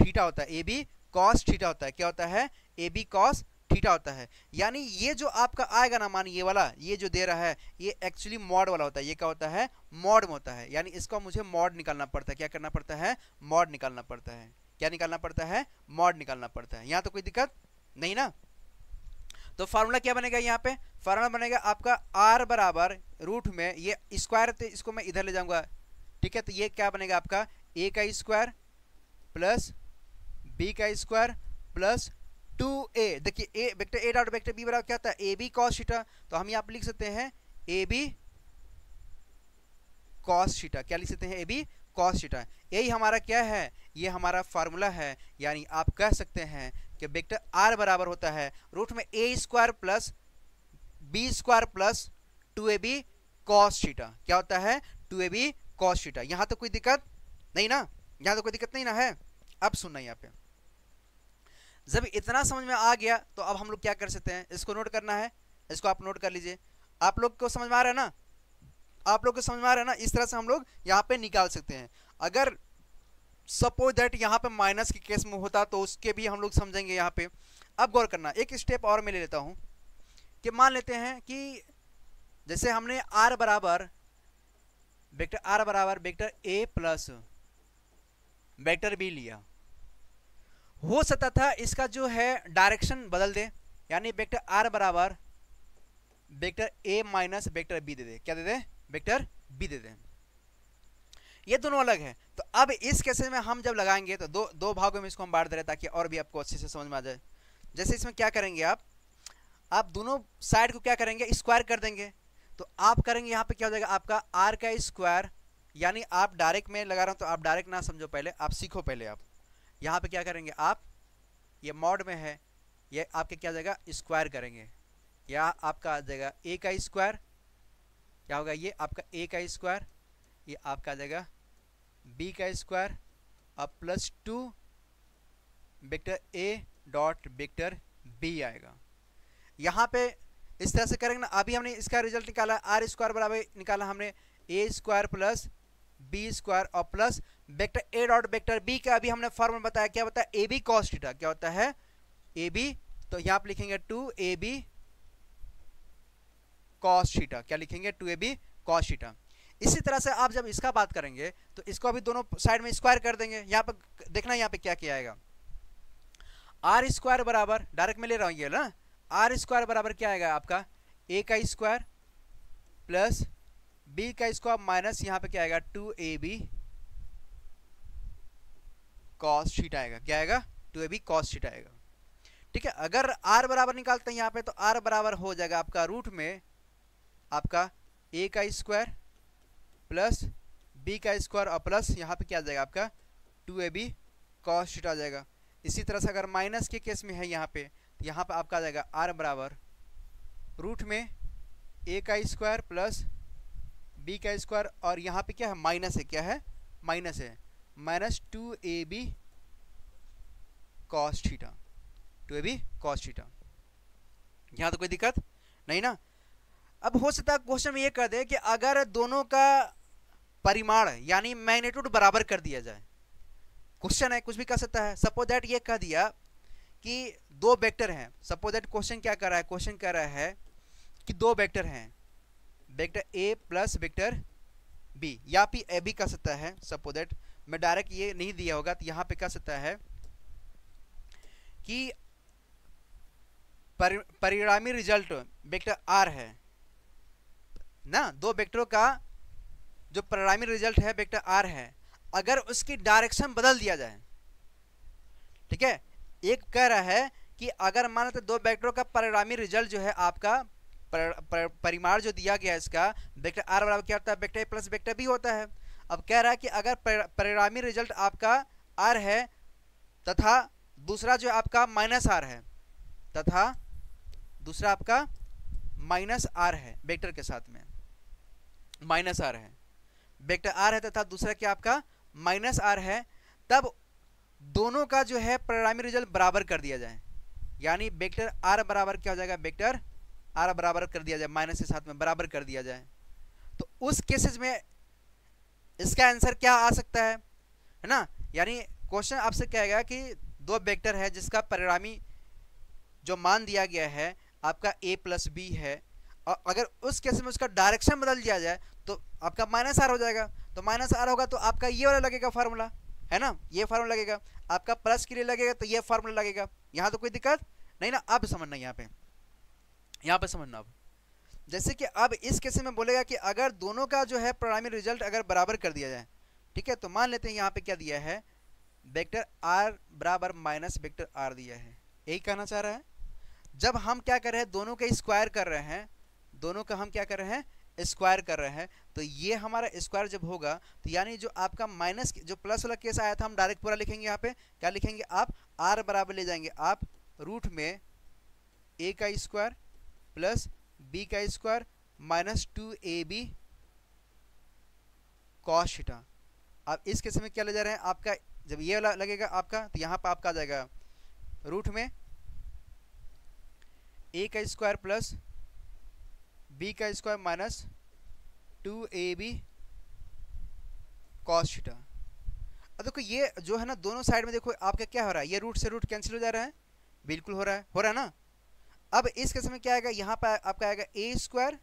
थीटा होता है, ab cos थीटा होता है। क्या होता है, ab cos थीटा होता है। यानी ये जो आपका आएगा ना मान, ये वाला, ये जो दे रहा है, ये एक्चुअली मॉड वाला होता है। ये क्या होता है, मॉड में होता है, यानी इसको मुझे मॉड निकालना पड़ता है। क्या करना पड़ता है, मॉड निकालना पड़ता है। क्या निकालना पड़ता है, मॉड निकालना पड़ता है। यहाँ तो कोई दिक्कत नहीं ना। तो फार्मूला क्या बनेगा यहाँ पे, फार्मूला बनेगा आपका r बराबर रूट में ये स्क्वायर, तो इसको मैं इधर ले जाऊंगा, ठीक है। तो ये क्या बनेगा आपका a का स्क्वायर प्लस b का स्क्वायर प्लस 2a। देखिए a vector a dot vector b बराबर क्या होता है, ab cos थीटा। तो हम यहाँ पे लिख सकते हैं ab cos थीटा। क्या लिख सकते हैं, ab cos थीटा। यही हमारा क्या है, ये हमारा फार्मूला है। यानी आप कह सकते हैं कि वेक्टर r बराबर होता है रूट में a square plus b square plus 2ab cos theta. क्या होता है, 2ab cos थीटा। यहां तो कोई दिक्कत नहीं ना, यहां तो कोई दिक्कत नहीं ना है। अब सुनना, यहाँ पे जब इतना समझ में आ गया तो अब हम लोग क्या कर सकते हैं, इसको नोट करना है, इसको आप नोट कर लीजिए। आप लोग को समझ में आ रहा है ना, आप लोग को समझ में आ रहा है ना। इस तरह से हम लोग यहाँ पे निकाल सकते हैं। अगर सपोज दैट यहाँ पे माइनस के केस में होता तो उसके भी हम लोग समझेंगे यहाँ पे। अब गौर करना, एक स्टेप और मैं ले लेता हूँ कि मान लेते हैं कि जैसे हमने r बराबर vector a plus vector b लिया, हो सकता था इसका जो है डायरेक्शन बदल दे, यानी वेक्टर r बराबर vector a minus vector b दे दे। क्या दे दे, वेक्टर b दे दे। ये दोनों अलग है। तो अब इस केस में हम जब लगाएंगे तो दो भागों में इसको हम बांट दे रहे ताकि और भी आपको अच्छे से समझ में आ जाए। जैसे इसमें क्या करेंगे, आप दोनों साइड को क्या करेंगे, स्क्वायर कर देंगे। तो आप करेंगे यहाँ पे क्या हो जाएगा आपका r का स्क्वायर, यानी आप डायरेक्ट में लगा रहा हूँ तो आप डायरेक्ट ना समझो, पहले आप सीखो। पहले आप यहाँ पे क्या करेंगे, आप ये मॉड में है, ये आपके क्या जाएगा स्क्वायर करेंगे, या आपका आ जाएगा a का स्क्वायर, क्या होगा ये आपका a का स्क्वायर, ये आपका आ जाएगा b का स्क्वायर अब plus 2 vector a dot vector b आएगा। यहाँ पे इस तरह से करेंगे ना। अभी हमने इसका रिजल्ट निकाला, आर स्क्वायर बराबर निकाला हमने a square plus b square और plus vector a dot vector b का अभी हमने फॉर्मूला बताया, क्या बताया, ab cos थीटा। क्या होता है ab, तो यहाँ पे लिखेंगे 2ab cos थीटा। क्या लिखेंगे, 2ab cos थीटा। इसी तरह से आप जब इसका बात करेंगे तो इसको अभी दोनों साइड में स्क्वायर कर देंगे। यहाँ पर देखना, यहाँ पे क्या किया आएगा, आर स्क्वायर बराबर, डायरेक्ट में ले रहा हूँ ये ना, आर स्क्वायर बराबर क्या आएगा आपका a का स्क्वायर प्लस b का स्क्वायर माइनस यहाँ पे क्या आएगा 2ab cos थीटा आएगा। क्या आएगा, 2ab cos थीटा आएगा। ठीक है। अगर r बराबर निकालते हैं यहाँ पे तो r बराबर हो जाएगा आपका रूट में आपका a का स्क्वायर प्लस b का स्क्वायर और प्लस यहाँ पे क्या आ जाएगा आपका 2ab cos थीटा आ जाएगा। इसी तरह से अगर माइनस के केस में है यहाँ पे, तो यहाँ पे आपका आ जाएगा r बराबर रूट में a का स्क्वायर प्लस b का स्क्वायर और यहाँ पे क्या है माइनस है, क्या है माइनस है, minus 2ab cos theta, 2ab cos theta. यहाँ तो कोई दिक्कत नहीं ना। अब हो सकता है क्वेश्चन में ये कर दे कि अगर दोनों का परिमाण यानी मैग्नीट्यूड बराबर कर दिया जाए, क्वेश्चन है कुछ भी कर सकता है। सपोज दैट ये कह दिया कि दो वेक्टर हैं, सपोज दैट क्वेश्चन क्या कर रहा है, क्वेश्चन कह रहा है कि दो वेक्टर हैं, vector a plus vector b, या फिर ए भी कर सकता है। सपोज दैट मैं डायरेक्ट ये नहीं दिया होगा तो यहाँ पे कह सकता है कि परिणामी रिजल्ट वेक्टर r है ना, दो वेक्टरों का जो परिणामी रिजल्ट है वेक्टर r है, अगर उसकी डायरेक्शन बदल दिया जाए। ठीक है, एक कह रहा है कि अगर मान लो दो वेक्टरों का परिणामी रिजल्ट जो है आपका परिमाण जो दिया गया है इसका वेक्टर r बराबर क्या होता है, vector a plus vector b होता है। अब कह रहा है कि अगर परिणामी रिजल्ट आपका r है तथा दूसरा जो आपका माइनस r है, तथा दूसरा आपका माइनस r है, वेक्टर के साथ में माइनस r है, वेक्टर r है तथा दूसरा क्या आपका माइनस r है, तब दोनों का जो है परिणामी रिजल्ट बराबर कर दिया जाए। यानी वेक्टर r बराबर क्या हो जाएगा, वेक्टर r बराबर कर दिया जाए, माइनस के साथ में बराबर कर दिया जाए। तो उस केसेस में इसका आंसर क्या आ सकता है ना। यानी क्वेश्चन आपसे कहेगा कि दो वेक्टर है जिसका परिणामी जो मान दिया गया है आपका a प्लस b है, और अगर उस केस में उसका डायरेक्शन बदल दिया जाए तो आपका माइनस r हो जाएगा। तो माइनस r होगा तो आपका ये वाला लगेगा फार्मूला, है ना, ये फार्मूला लगेगा। आपका प्लस के लिए लगेगा तो ये फार्मूला लगेगा। यहाँ तो कोई दिक्कत नहीं ना। अब समझना यहाँ पे यहाँ पे समझना अब, जैसे कि अब इस केस में बोलेगा कि अगर दोनों का जो है परिणामी रिजल्ट अगर बराबर कर दिया जाए, ठीक है, तो मान लेते हैं यहाँ पे क्या दिया है, वेक्टर आर बराबर माइनस वेक्टर आर दिया है, यही कहना चाह रहा है। जब हम क्या कर रहे हैं, दोनों का स्क्वायर कर रहे हैं, दोनों का हम क्या कर रहे हैं, स्क्वायर कर रहे हैं, तो ये हमारा स्क्वायर जब होगा तो यानी जो आपका माइनस जो प्लस वाला केस आया था हम डायरेक्ट पूरा लिखेंगे। यहाँ पे क्या लिखेंगे आप, आर बराबर ले जाएंगे आप रूट में ए का स्क्वायर प्लस बी का square minus 2ab cos theta. अब इस केस में क्या ले जा रहे हैं आपका, जब ये वाला लगेगा आपका तो यहाँ पर आपका आ जाएगा रूट में ए का स्क्वायर प्लस बी का square minus 2ab cos theta. अब देखो ये जो है ना दोनों साइड में देखो आपका क्या हो रहा है, ये रूट से रूट कैंसिल हो जा रहा है, बिल्कुल हो रहा है ना। अब इस केस में क्या आएगा, यहाँ पर आपका आएगा A square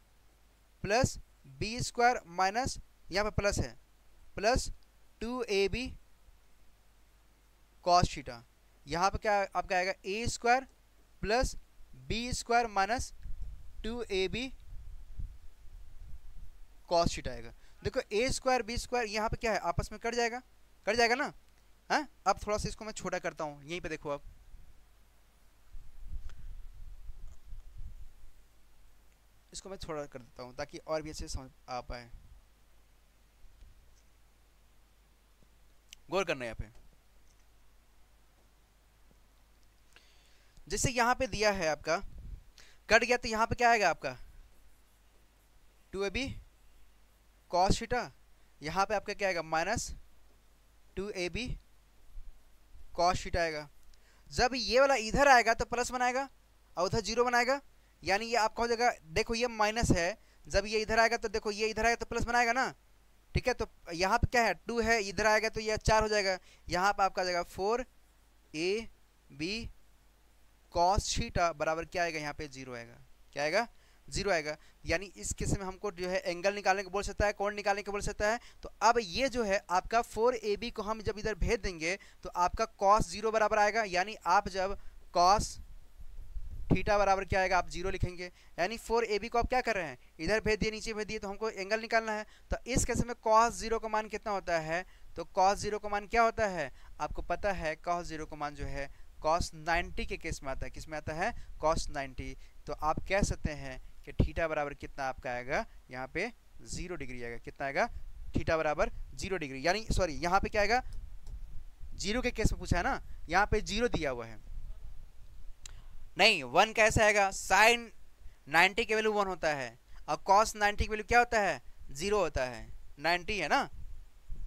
plus B square minus यहाँ पे प्लस है प्लस 2ab कॉस थीटा। यहाँ पे क्या आपका आएगा A square plus B square minus 2ab cos theta आएगा। देखो ए स्क्वायर बी स्क्वायर यहाँ पे क्या है, आपस में कट जाएगा ना। हाँ, अब थोड़ा सा इसको मैं छोटा करता हूँ, यहीं पे देखो, अब इसको मैं छोटा कर देता हूँ ताकि और भी अच्छे से समझ आ पाए। गौर करना यहाँ पे, जैसे यहाँ पे दिया है आपका कट गया, तो यहाँ पे क्या आएगा आपका 2ab कॉस थीटा, यहाँ पे आपका क्या आएगा माइनस 2ab कॉस थीटा आएगा। जब ये वाला इधर आएगा तो प्लस बनाएगा और उधर जीरो बनाएगा, यानी ये आपका हो जाएगा, देखो ये माइनस है, जब ये इधर आएगा तो देखो ये इधर आएगा तो प्लस बनाएगा ना, ठीक है। तो यहाँ पे क्या है 2 है, इधर आएगा तो ये 4 हो जाएगा, यहाँ पे आपका आ जाएगा 4ab कॉस थीटा बराबर क्या आएगा, यहाँ पे 0 आएगा, क्या आएगा 0 आएगा। यानी इस केस में हमको जो है एंगल निकालने को बोल सकता है, कोण निकालने को बोल सकता है। तो अब ये जो है आपका 4ab को हम जब इधर भेज देंगे तो आपका cos 0 बराबर आएगा, यानी आप जब cos थीटा बराबर क्या आएगा, आप 0 लिखेंगे, यानी 4ab को आप क्या कर रहे हैं, इधर भेज दिए नीचे भेज दिए, तो हमको एंगल निकालना है। तो इस केस में cos 0 का मान कितना होता है, तो cos 0 का मान क्या होता है आपको पता है, cos 0 का मान जो है cos 90 के केस में आता है, किस में आता है cos 90। तो आप कह सकते हैं कि थीटा बराबर कितना आपका आएगा, यहाँ पे 0 डिग्री आएगा, कितना आएगा थीटा बराबर 0 डिग्री, यानी सॉरी यहाँ पे क्या आएगा 0 के केस में पूछा है ना, यहाँ पे 0 दिया हुआ है, नहीं 1 कैसे आएगा, साइन 90 के वैल्यू 1 होता है और cos 90 की वैल्यू क्या होता है 0 होता है, 90 है ना,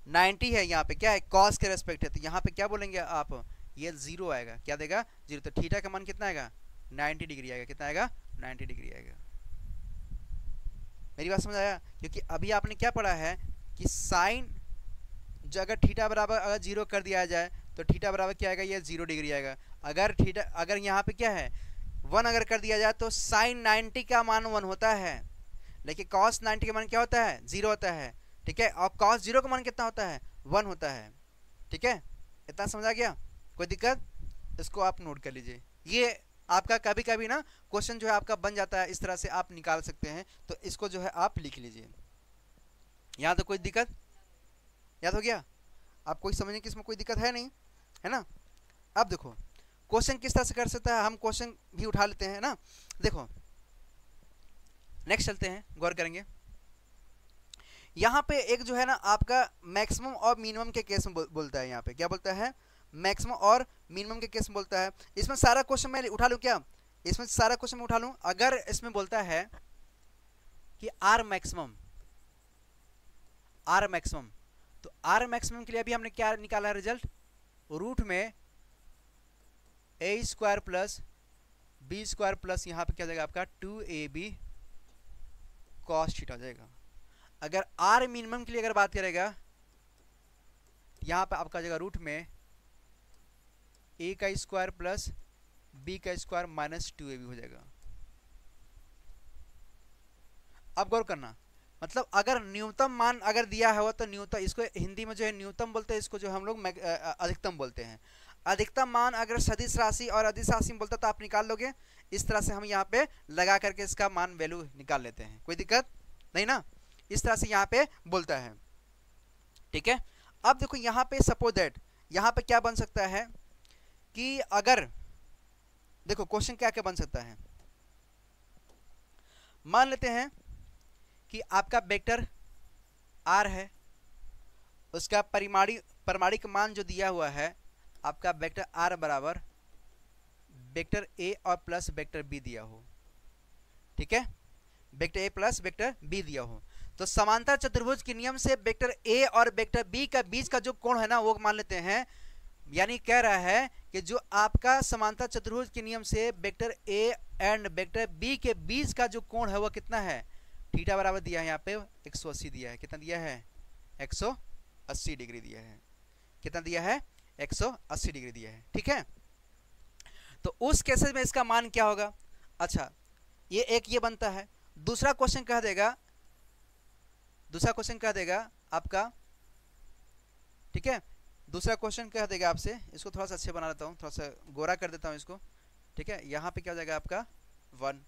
90 है, यहाँ पे क्या है cos के रेस्पेक्ट है, तो यहाँ पे क्या बोलेंगे आप, ये 0 आएगा, क्या देगा 0। तो थीटा का मान कितना आएगा 90 डिग्री आएगा, कितना आएगा 90 डिग्री आएगा। मेरी बात समझ आया, क्योंकि अभी आपने क्या पढ़ा है कि साइन जो अगर थीटा बराबर अगर 0 कर दिया जाए तो थीटा बराबर क्या आएगा, ये 0 डिग्री आएगा। अगर थीटा अगर यहाँ पे क्या है 1 अगर कर दिया जाए तो साइन 90 का मान 1 होता है, लेकिन cos 90 का मान क्या होता है 0 होता है, ठीक है। और cos 0 का मान कितना होता है 1 होता है, ठीक है। इतना समझ आ गया, कोई दिक्कत, इसको आप नोट कर लीजिए। ये आपका कभी कभी ना क्वेश्चन जो है आपका बन जाता है, इस तरह से आप निकाल सकते हैं, तो इसको जो है आप लिख लीजिए। यहाँ तो कोई दिक्कत, याद हो गया, आप कोई समझने की इसमें कोई दिक्कत है नहीं, है ना। अब देखो क्वेश्चन किस तरह से कर सकता है, हम क्वेश्चन भी उठा लेते हैं ना। देखो नेक्स्ट चलते हैं, गौर करेंगे। यहाँ पे एक जो है ना आपका मैक्सिमम और मिनिमम के केस में बोलता है, यहाँ पे क्या बोलता है मैक्सिमम और मिनिमम के केस में बोलता है। इसमें सारा क्वेश्चन मैं उठा लूँ क्या, इसमें सारा क्वेश्चन मैं उठा लूँ। अगर इसमें बोलता है कि आर मैक्सिमम तो आर मैक्सिमम के लिए अभी हमने क्या निकाला है रिजल्ट, रूट में A square plus B square plus यहाँ पे क्या जाएगा आपका 2ab कॉस थीटा जाएगा। अगर आर मिनिमम के लिए अगर बात करेगा, यहाँ पे आपका जाएगा रूट में ए का स्क्वायर प्लस बी का स्क्वायर माइनस 2ab हो जाएगा। अब गौर करना, मतलब अगर न्यूनतम मान अगर दिया है तो न्यूनतम, इसको हिंदी में जो है न्यूनतम बोलते हैं, इसको जो हम लोग अधिकतम बोलते हैं। अधिकतम मान अगर सदिश राशि और अदिश राशि में बोलता तो आप निकाल लोगे, इस तरह से हम यहाँ पे लगा करके इसका मान वैल्यू निकाल लेते हैं, कोई दिक्कत नहीं ना। इस तरह से यहाँ पे बोलता है, ठीक है। अब देखो यहाँ पे सपोज दैट यहाँ पे क्या बन सकता है कि अगर देखो क्वेश्चन क्या क्या बन सकता है। मान लेते हैं कि आपका वेक्टर आर है, उसका परिमाणिक मान जो दिया हुआ है आपका वेक्टर आर बराबर वेक्टर ए और प्लस वेक्टर बी दिया हो, ठीक है। Vector A plus vector B दिया हो तो समांतर चतुर्भुज के नियम से वेक्टर ए और वेक्टर बी का बीच का जो कोण है ना वो मान लेते हैं, यानी कह रहा है कि जो आपका समांतर चतुर्भुज के नियम से vector A and vector B के बीच का जो कोण है वो कितना है, थीटा बराबर दिया है यहाँ पे 180 दिया है। कितना दिया है, 180 डिग्री दिया है। कितना दिया है, 180 डिग्री दिया है, ठीक है। तो उस केसेस में इसका मान क्या होगा। अच्छा ये एक ये बनता है। दूसरा क्वेश्चन कह देगा आपका, ठीक है। दूसरा क्वेश्चन कह देगा आपसे, इसको थोड़ा सा अच्छे बना लेता हूँ, थोड़ा सा गोरा कर देता हूँ इसको, ठीक है। यहाँ पे क्या हो जाएगा आपका 1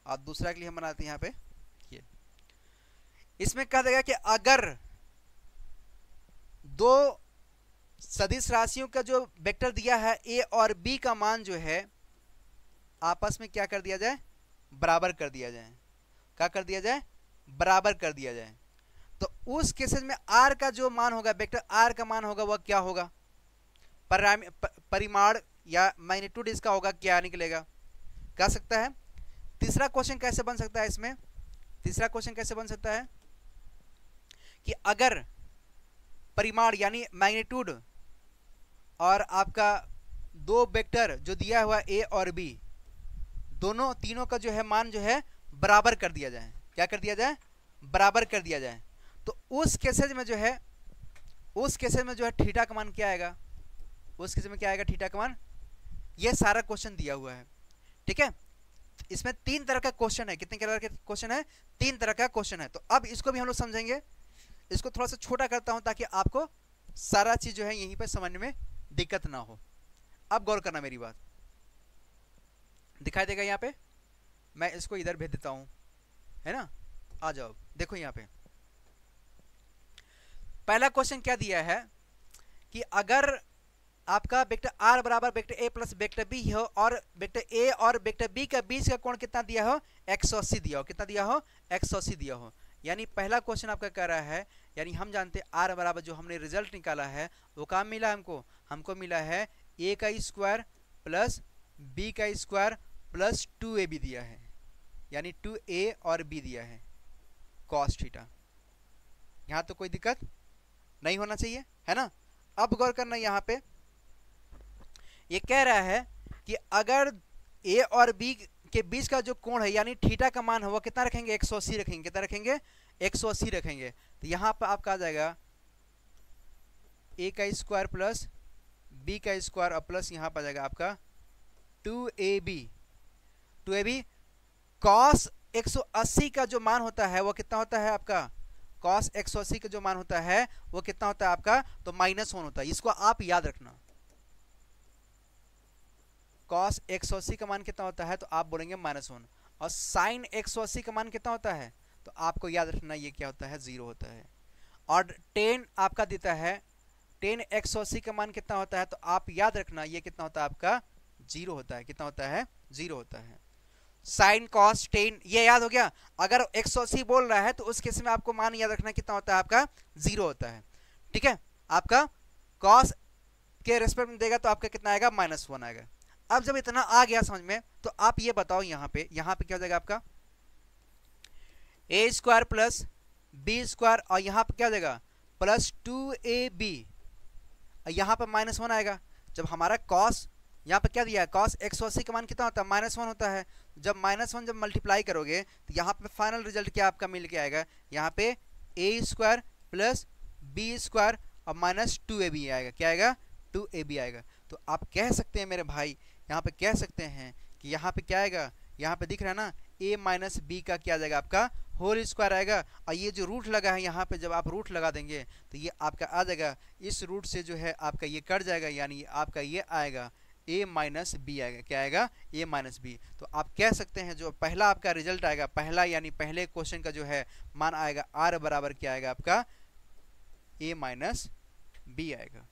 और दूसरा के लिए हम बनाते हैं यहाँ पे ये। इसमें कह देगा कि अगर दो सदिश राशियों का जो वेक्टर दिया है ए और बी का मान जो है आपस में क्या कर दिया जाए, बराबर कर दिया जाए। क्या कर दिया जाए, बराबर कर दिया जाए। तो उस केसेस में आर का जो मान होगा, वेक्टर आर का मान होगा वह क्या होगा, परिमाण या मैग्नीट्यूड इसका होगा, क्या निकलेगा, कह सकता है। तीसरा क्वेश्चन कैसे बन सकता है इसमें, तीसरा क्वेश्चन कैसे बन सकता है कि अगर परिमाण यानी मैग्नीट्यूड और आपका दो वेक्टर जो दिया हुआ ए और बी दोनों तीनों का जो है मान जो है बराबर कर दिया जाए। क्या कर दिया जाए, बराबर कर दिया जाए। तो उस केसेज में जो है थीटा का मान क्या आएगा, उस केसेज में क्या आएगा, थीटा का मान। ये सारा क्वेश्चन दिया हुआ है, ठीक है। इसमें 3 तरह का क्वेश्चन है। कितने तरह के क्वेश्चन है, 3 तरह का क्वेश्चन है। तो अब इसको भी हम लोग समझेंगे। इसको थोड़ा सा छोटा करता हूं ताकि आपको सारा चीज जो है यहीं पे समझने में दिक्कत ना हो। अब गौर करना मेरी बात, दिखाई देगा यहाँ पे, मैं इसको इधर भेज देता हूं, है ना। आ जाओ, देखो यहाँ पे पहला क्वेश्चन क्या दिया है कि अगर आपका वेक्टर आर बराबर vector A plus vector B हो और वेक्टर ए और वेक्टर बी के बीच का कोण कितना दिया हो, 180 दिया हो। कितना दिया हो, 180 दिया हो। यानी पहला क्वेश्चन आपका कह रहा है, यानी हम जानते हैं आर बराबर जो हमने रिजल्ट निकाला है वो काम मिला हमको मिला है ए का स्क्वायर प्लस बी का स्क्वायर प्लस 2ab दिया है, यानी 2a और b दिया है cos थीटा। यहाँ तो कोई दिक्कत नहीं होना चाहिए, है ना। अब गौर करना, यहाँ पे ये कह रहा है कि अगर a और b के बीच का जो कोण है यानी थीटा का मान है वो कितना रखेंगे, 180 रखेंगे। कितना रखेंगे, 180 रखेंगे। तो यहाँ पर आपका आ जाएगा a का स्क्वायर प्लस b का स्क्वायर और प्लस यहाँ पर आ जाएगा आपका 2ab cos 180 का जो मान होता है वो कितना होता है आपका, cos 180 का जो मान होता है वो कितना होता है आपका, तो -1 होता है। इसको आप याद रखना। cos 180 का मान कितना होता है, तो आप बोलेंगे -1। और sin 180 का मान कितना होता है, तो आपको याद रखना ये क्या होता है, 0 होता है। और tan आपका देता है, tan 180 का मान कितना होता है, तो आप याद रखना ये कितना होता है आपका, 0 होता है। कितना होता है, 0 होता है। साइन कॉस टेन ये याद हो गया। अगर 180 बोल रहा है तो उस केस में आपको मान याद रखना कितना होता है आपका, 0 होता है, ठीक है। आपका कॉस के रेस्पेक्ट में देगा तो आपका कितना आएगा, -1 आएगा। अब जब इतना आ गया समझ में तो आप ये बताओ यहाँ पे क्या हो जाएगा आपका, a square plus b square और यहाँ पे क्या हो जाएगा प्लस 2ab, यहाँ पर -1 आएगा। जब हमारा कॉस यहाँ पे क्या दिया है, cos 180 का मान कितना होता है, -1 होता है। जब -1 जब मल्टीप्लाई करोगे तो यहाँ पे फाइनल रिजल्ट क्या आपका मिल के आएगा, यहाँ पे a square plus b square और -2ab आएगा। क्या आएगा, 2ab आएगा। तो आप कह सकते हैं मेरे भाई, यहाँ पे कह सकते हैं कि यहाँ पे क्या आएगा, यहाँ पे दिख रहा है ना a माइनस बी का क्या आ जाएगा आपका होल स्क्वायर आएगा। और ये जो रूट लगा है यहाँ पे जब आप रूट लगा देंगे तो ये आपका आ जाएगा, इस रूट से जो है आपका ये कट जाएगा, यानी आपका ये आएगा ए माइनस बी आएगा। क्या आएगा? ए माइनस बी। तो आप कह सकते हैं जो पहला आपका रिजल्ट आएगा, पहला यानी पहले क्वेश्चन का जो है मान आएगा आर बराबर क्या आएगा आपका? ए माइनस बी आएगा।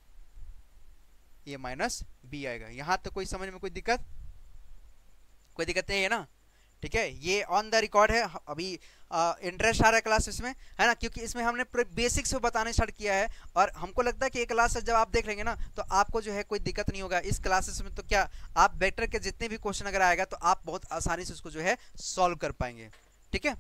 ए माइनस बी आएगा। यहां तो कोई समझ में कोई दिक्कत नहीं है ना? ठीक है, ये ऑन द रिकॉर्ड है। अभी इंटरेस्ट आ रहा है क्लासेस में, है ना, क्योंकि इसमें हमने पूरे बेसिक्स से बताने स्टार्ट किया है और हमको लगता है कि ये क्लास जब आप देख लेंगे ना तो आपको जो है कोई दिक्कत नहीं होगा इस क्लासेस में। तो क्या आप वेक्टर के जितने भी क्वेश्चन अगर आएगा तो आप बहुत आसानी से उसको जो है सॉल्व कर पाएंगे। ठीक है,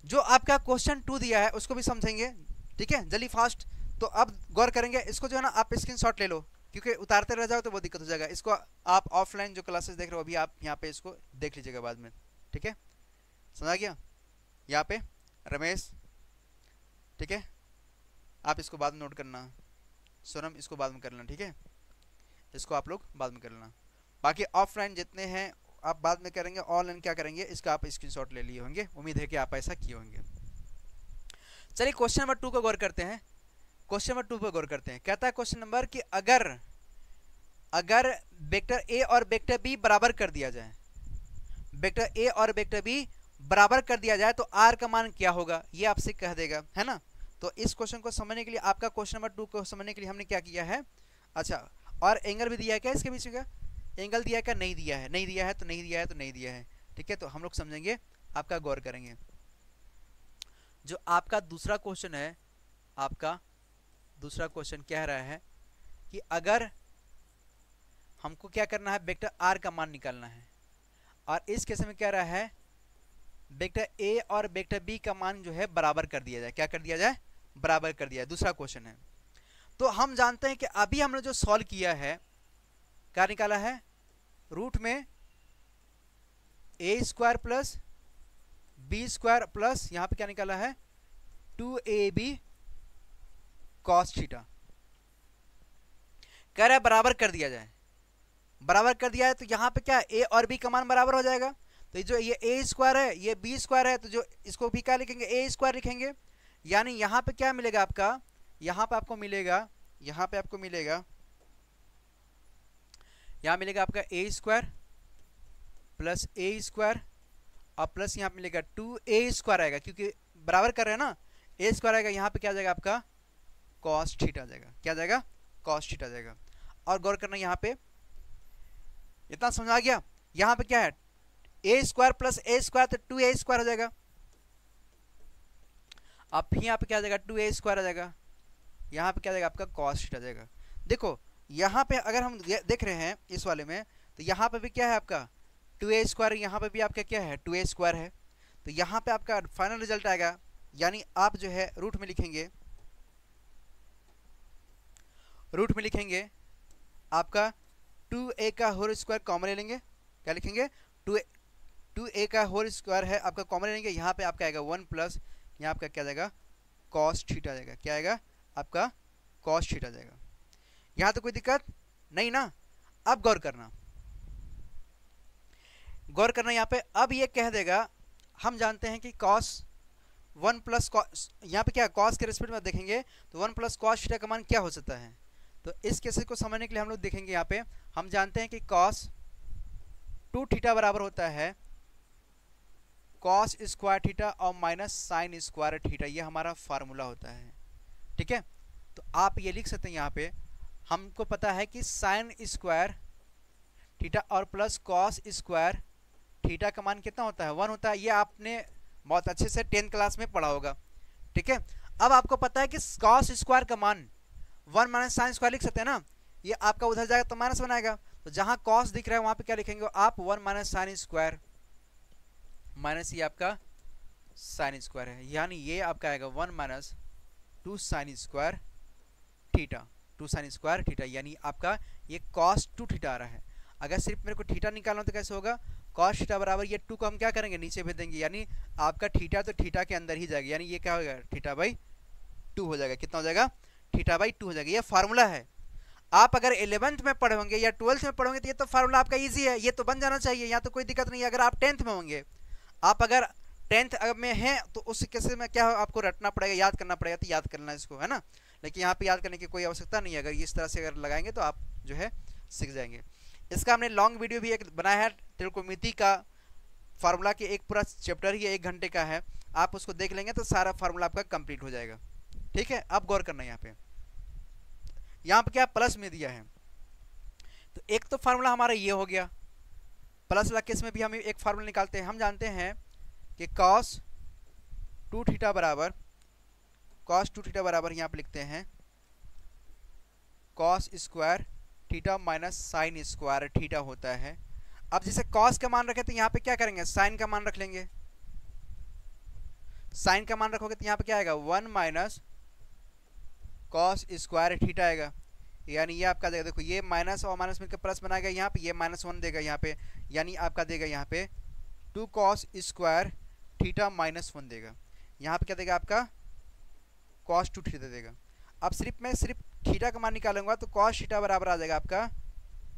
जो आपका क्वेश्चन 2 दिया है उसको भी समझेंगे। ठीक है, जल्दी फास्ट। तो अब गौर करेंगे, इसको जो है ना आप स्क्रीनशॉट ले लो, क्योंकि उतारते रह जाओ तो बहुत दिक्कत हो जाएगा। इसको आप ऑफलाइन जो क्लासेस देख रहे हो अभी आप यहाँ पे इसको देख लीजिएगा बाद में। ठीक है, समझ आ गया? यहाँ पे रमेश, ठीक है, आप इसको बाद में नोट करना। सोनम, इसको बाद में कर लेना। ठीक है, इसको आप लोग बाद में कर लेना। बाकी ऑफलाइन जितने हैं आप बाद में करेंगे, ऑनलाइन क्या करेंगे इसका आप स्क्रीनशॉट ले लिए होंगे। उम्मीद है कि आप ऐसा किए होंगे। चलिए क्वेश्चन नंबर 2 को गौर करते हैं। क्वेश्चन नंबर 2 पर गौर करते हैं। कहता है क्वेश्चन नंबर कि अगर वेक्टर ए और वेक्टर बी बराबर कर दिया जाए, वेक्टर ए और वेक्टर बी बराबर कर दिया जाए तो आर का मान क्या होगा, ये आपसे कह देगा, है ना। तो इस क्वेश्चन को समझने के लिए, आपका क्वेश्चन नंबर 2 को समझने के लिए हमने क्या किया है, अच्छा, और एंगल भी दिया है क्या इसके बीच में? एंगल दिया है क्या? नहीं दिया है। नहीं दिया है तो नहीं दिया है तो नहीं दिया है। ठीक है, तो हम लोग समझेंगे, आपका गौर करेंगे। जो आपका दूसरा क्वेश्चन है, आपका दूसरा क्वेश्चन कह रहा है कि अगर हमको क्या करना है, वेक्टर आर का मान निकालना है, और इस केस में क्या रहा है, वेक्टर ए और वेक्टर बी का मान जो है बराबर कर दिया जाए। क्या कर दिया जाए? बराबर कर दिया जाए। दूसरा क्वेश्चन है। तो हम जानते हैं कि अभी हमने जो सॉल्व किया है, क्या निकाला है, रूट में A square plus B square plus यहां पे क्या निकाला है, 2ab कॉस थीटा। कह रहा है बराबर कर दिया जाए। बराबर कर दिया है तो यहां पे क्या, ए और बी का मान बराबर हो जाएगा। तो जो ये ए स्क्वायर है, ये बी स्क्वायर है, तो जो इसको भी क्या लिखेंगे, ए स्क्वायर लिखेंगे। यानी यहां पे क्या मिलेगा आपका, यहां पे आपको मिलेगा, यहां पे आपको मिलेगा, यहां मिलेगा आपका ए स्क्वायर प्लस ए स्क्वायर और प्लस यहां पे मिलेगा 2a स्क्वायर आएगा, क्योंकि बराबर कर रहे हैं ना, ए स्क्वायर आएगा। यहां पे क्या आ जाएगा आपका, कॉस थीटा आ जाएगा। क्या आ जाएगा? कॉस थीटा आ जाएगा। और गौर करना, यहां पे इतना समझ आ गया। यहां पे क्या है, A square plus A square तो 2a स्क्वायर हो जाएगा। अब फिर यहाँ पे क्या आ जाएगा, 2a स्क्वायर आ जाएगा। यहाँ पे क्या आ जाएगा आपका, कॉस थीटा आ जाएगा। देखो यहाँ पे अगर हम देख रहे हैं इस वाले में, तो यहाँ पे भी क्या है आपका 2a स्क्वायर, यहाँ पे भी आपका क्या है 2a स्क्वायर है। तो यहाँ पे आपका फाइनल रिजल्ट आएगा, यानी आप जो है रूट में लिखेंगे, रूट में लिखेंगे आपका 2a का होल स्क्वायर कॉमन ले लेंगे। क्या लिखेंगे, 2a का होल स्क्वायर है आपका कॉमन लेंगे। यहाँ पे आपका आएगा 1 प्लस यहाँ आपका क्या जाएगा, कॉस थीटा जाएगा। क्या आएगा आपका, कॉस थीटा जाएगा। यहाँ तो कोई दिक्कत नहीं ना। अब गौर करना, गौर करना यहाँ पे। अब ये कह देगा, हम जानते हैं कि कॉस 1 प्लस कॉस, यहाँ पे क्या कॉस के रिस्पेक्ट में देखेंगे तो 1 प्लस कॉस थीटा का मान क्या हो सकता है। तो इस केस को समझने के लिए हम लोग देखेंगे, यहाँ पे हम जानते हैं कि कॉस 2 थीटा बराबर होता है कॉस स्क्वायर थीटा और माइनस साइन स्क्वायर थीटा। ये हमारा फार्मूला होता है। ठीक है, तो आप ये लिख सकते हैं, यहाँ पे हमको पता है कि साइन स्क्वायर थीटा और प्लस कॉस स्क्वायर थीटा का मान कितना होता है, 1 होता है। ये आपने बहुत अच्छे से 10th क्लास में पढ़ा होगा। ठीक है, अब आपको पता है कि कॉस स्क्वायर का मान 1 माइनस साइन स्क्वायर लिख सकते हैं ना। ये आपका उधर जाएगा तो माइनस बनाएगा, तो जहां कॉस दिख रहा है वहां पे क्या लिखेंगे आप, 1 माइनस साइन स्क्वायर माइनस ये आपका साइन स्क्वायर है। यानी ये आपका आएगा 1 minus 2 sine square theta, 2 sine square theta. यानी आपका ये कॉस 2 थीटा आ रहा है। अगर सिर्फ मेरे को थीटा निकालना तो कैसे होगा, कॉस थीटा बराबर ये 2 को हम क्या करेंगे, नीचे भेज देंगे। यानी आपका थीटा तो थीटा के अंदर ही जाएगा, यानी ये क्या होगा, थीटा बाई 2 हो जाएगा। कितना हो जाएगा, थीटा बाई 2 हो जाएगा। ये फार्मूला है। आप अगर 11th में पढ़े होंगे या 12th में पढ़ोगे तो ये तो फार्मूला आपका इजी है, ये तो बन जाना चाहिए, यहाँ तो कोई दिक्कत नहीं है। अगर आप 10th में होंगे, आप अगर 10th में हैं तो उस केस में क्या आपको रटना पड़ेगा, याद करना पड़ेगा, तो याद करना इसको, है ना। लेकिन यहाँ पे याद करने की कोई आवश्यकता नहीं है। अगर इस तरह से अगर लगाएंगे तो आप जो है सीख जाएंगे। इसका हमने लॉन्ग वीडियो भी एक बनाया है, त्रिकोणमिति का फार्मूला के एक पूरा चैप्टर ही 1 घंटे का है, आप उसको देख लेंगे तो सारा फार्मूला आपका कंप्लीट हो जाएगा। ठीक है, अब गौर करना यहाँ पे क्या प्लस में दिया है, तो एक तो फार्मूला हमारा ये हो गया। प्लस वाला केस में भी हम एक फार्मूला निकालते हैं। हम जानते हैं कि cos 2 थीटा बराबर यहाँ पे लिखते हैं cos square theta minus sine square theta होता है। अब जैसे cos का मान रखे तो यहाँ पे क्या करेंगे, साइन का मान रख लेंगे। साइन का मान रखोगे तो यहाँ पे क्या आएगा, 1 माइनस cos स्क्वायर थीटा आएगा। यानी ये आपका देगा, देखो ये माइनस और माइनस मिलकर प्लस बनाएगा यहाँ पे, ये -1 देगा यहाँ पे, यानी आपका देगा यहाँ पे 2 cos स्क्वायर थीटा -1 देगा। यहाँ पे क्या देगा आपका cos 2 थीटा देगा। अब मैं सिर्फ थीटा का मान निकालूंगा तो cos थीटा बराबर आ जाएगा आपका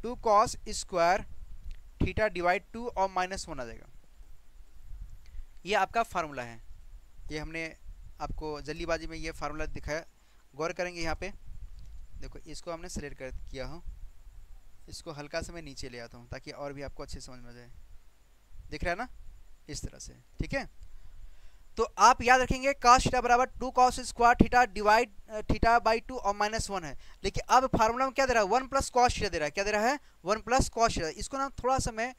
2 cos स्क्वायर थीटा डिवाइड 2 और -1 आ जाएगा। ये आपका फार्मूला है, ये हमने आपको जल्दीबाजी में ये फार्मूला दिखाया। गौर करेंगे यहाँ पे, देखो इसको हमने सेलेक्ट कर किया हूँ, इसको हल्का से मैं नीचे ले आता हूँ ताकि और भी आपको अच्छे समझ में आ जाए। दिख रहा है ना, इस तरह से। ठीक है, तो आप याद रखेंगे cos थीटा बराबर 2 cos square theta divide theta by 2 और -1 है। लेकिन अब फार्मूला में क्या दे रहा है, 1 प्लस cos थीटा दे रहा है। क्या दे रहा है, 1 प्लस cos थीटा। इसको ना थोड़ा सा मैं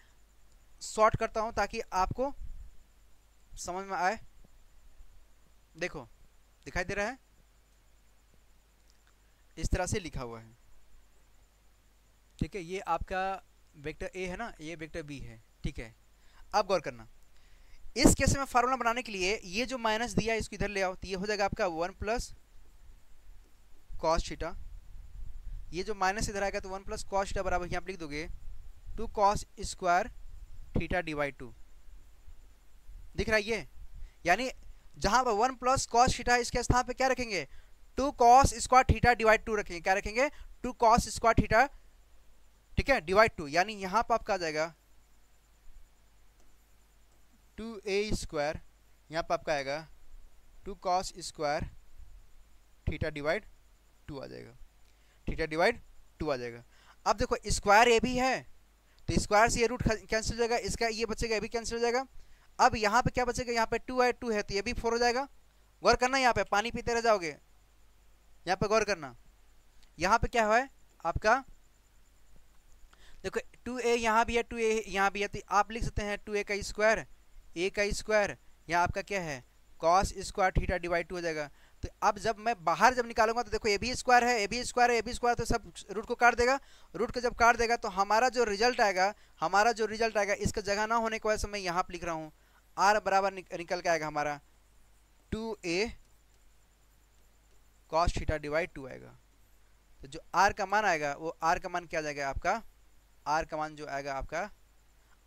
शॉर्ट करता हूँ ताकि आपको समझ में आए। देखो दिखाई दे रहा है, इस तरह से लिखा हुआ है। ठीक है, ये आपका वेक्टर ए है ना, ये वेक्टर बी है। ठीक है, अब गौर करना, इस केस में फार्मूला बनाने के लिए ये जो माइनस दिया है इसको इधर ले आओ, तो ये हो जाएगा आपका 1 प्लस कॉस थीटा। ये जो माइनस इधर आएगा तो 1 प्लस कॉस थीटा बराबर यहाँ पे लिख दोगे 2 cos स्क्वायर थीटा डिवाइड 2। दिख रहा है ये, यानी जहां पर 1 प्लस कॉस थीटा है इसके स्थान पे क्या रखेंगे, 2 cos स्क्वायर थीटा डिवाइड 2 रखेंगे। क्या रखेंगे, 2 cos स्क्वायर थीटा, ठीक है, डिवाइड 2। यानी यहां पर आपका आ जाएगा 2a स्क्वायर, यहाँ पर आपका आएगा 2 cos स्क्वायर थीटा डिवाइड 2 आ जाएगा, थीटा डिवाइड 2 आ जाएगा। अब देखो स्क्वायर ए भी है तो स्क्वायर से ये रूट कैंसिल हो जाएगा, इसका ये बचेगा, ये भी कैंसिल हो जाएगा। अब यहाँ पे क्या बचेगा, यहाँ पे 2 है, 2 है तो ये भी 4 हो जाएगा। गौर करना, यहाँ पे पानी पीते रह जाओगे, यहाँ पे गौर करना। यहाँ पे क्या है आपका, देखो 2a यहाँ भी है, 2a यहाँ भी है, तो आप लिख सकते हैं 2a का स्क्वायर, a का स्क्वायर, यहाँ आपका क्या है cos स्क्वायर थीटा डिवाइड 2 हो जाएगा। तो अब जब मैं बाहर जब निकालूंगा तो देखो ए भी स्क्वायर है, ए भी स्क्वायर है, ए भी स्क्वायर, तो सब रूट को काट देगा। रूट को जब काट देगा तो हमारा जो रिजल्ट आएगा, इसका जगह ना होने की वजह से मैं यहाँ पे लिख रहा हूँ r बराबर निकल के आएगा हमारा 2a cos थीटा डिवाइड 2 आएगा। तो जो r का मान आएगा वो r का मान क्या जाएगा आपका, r का मान जो आएगा आपका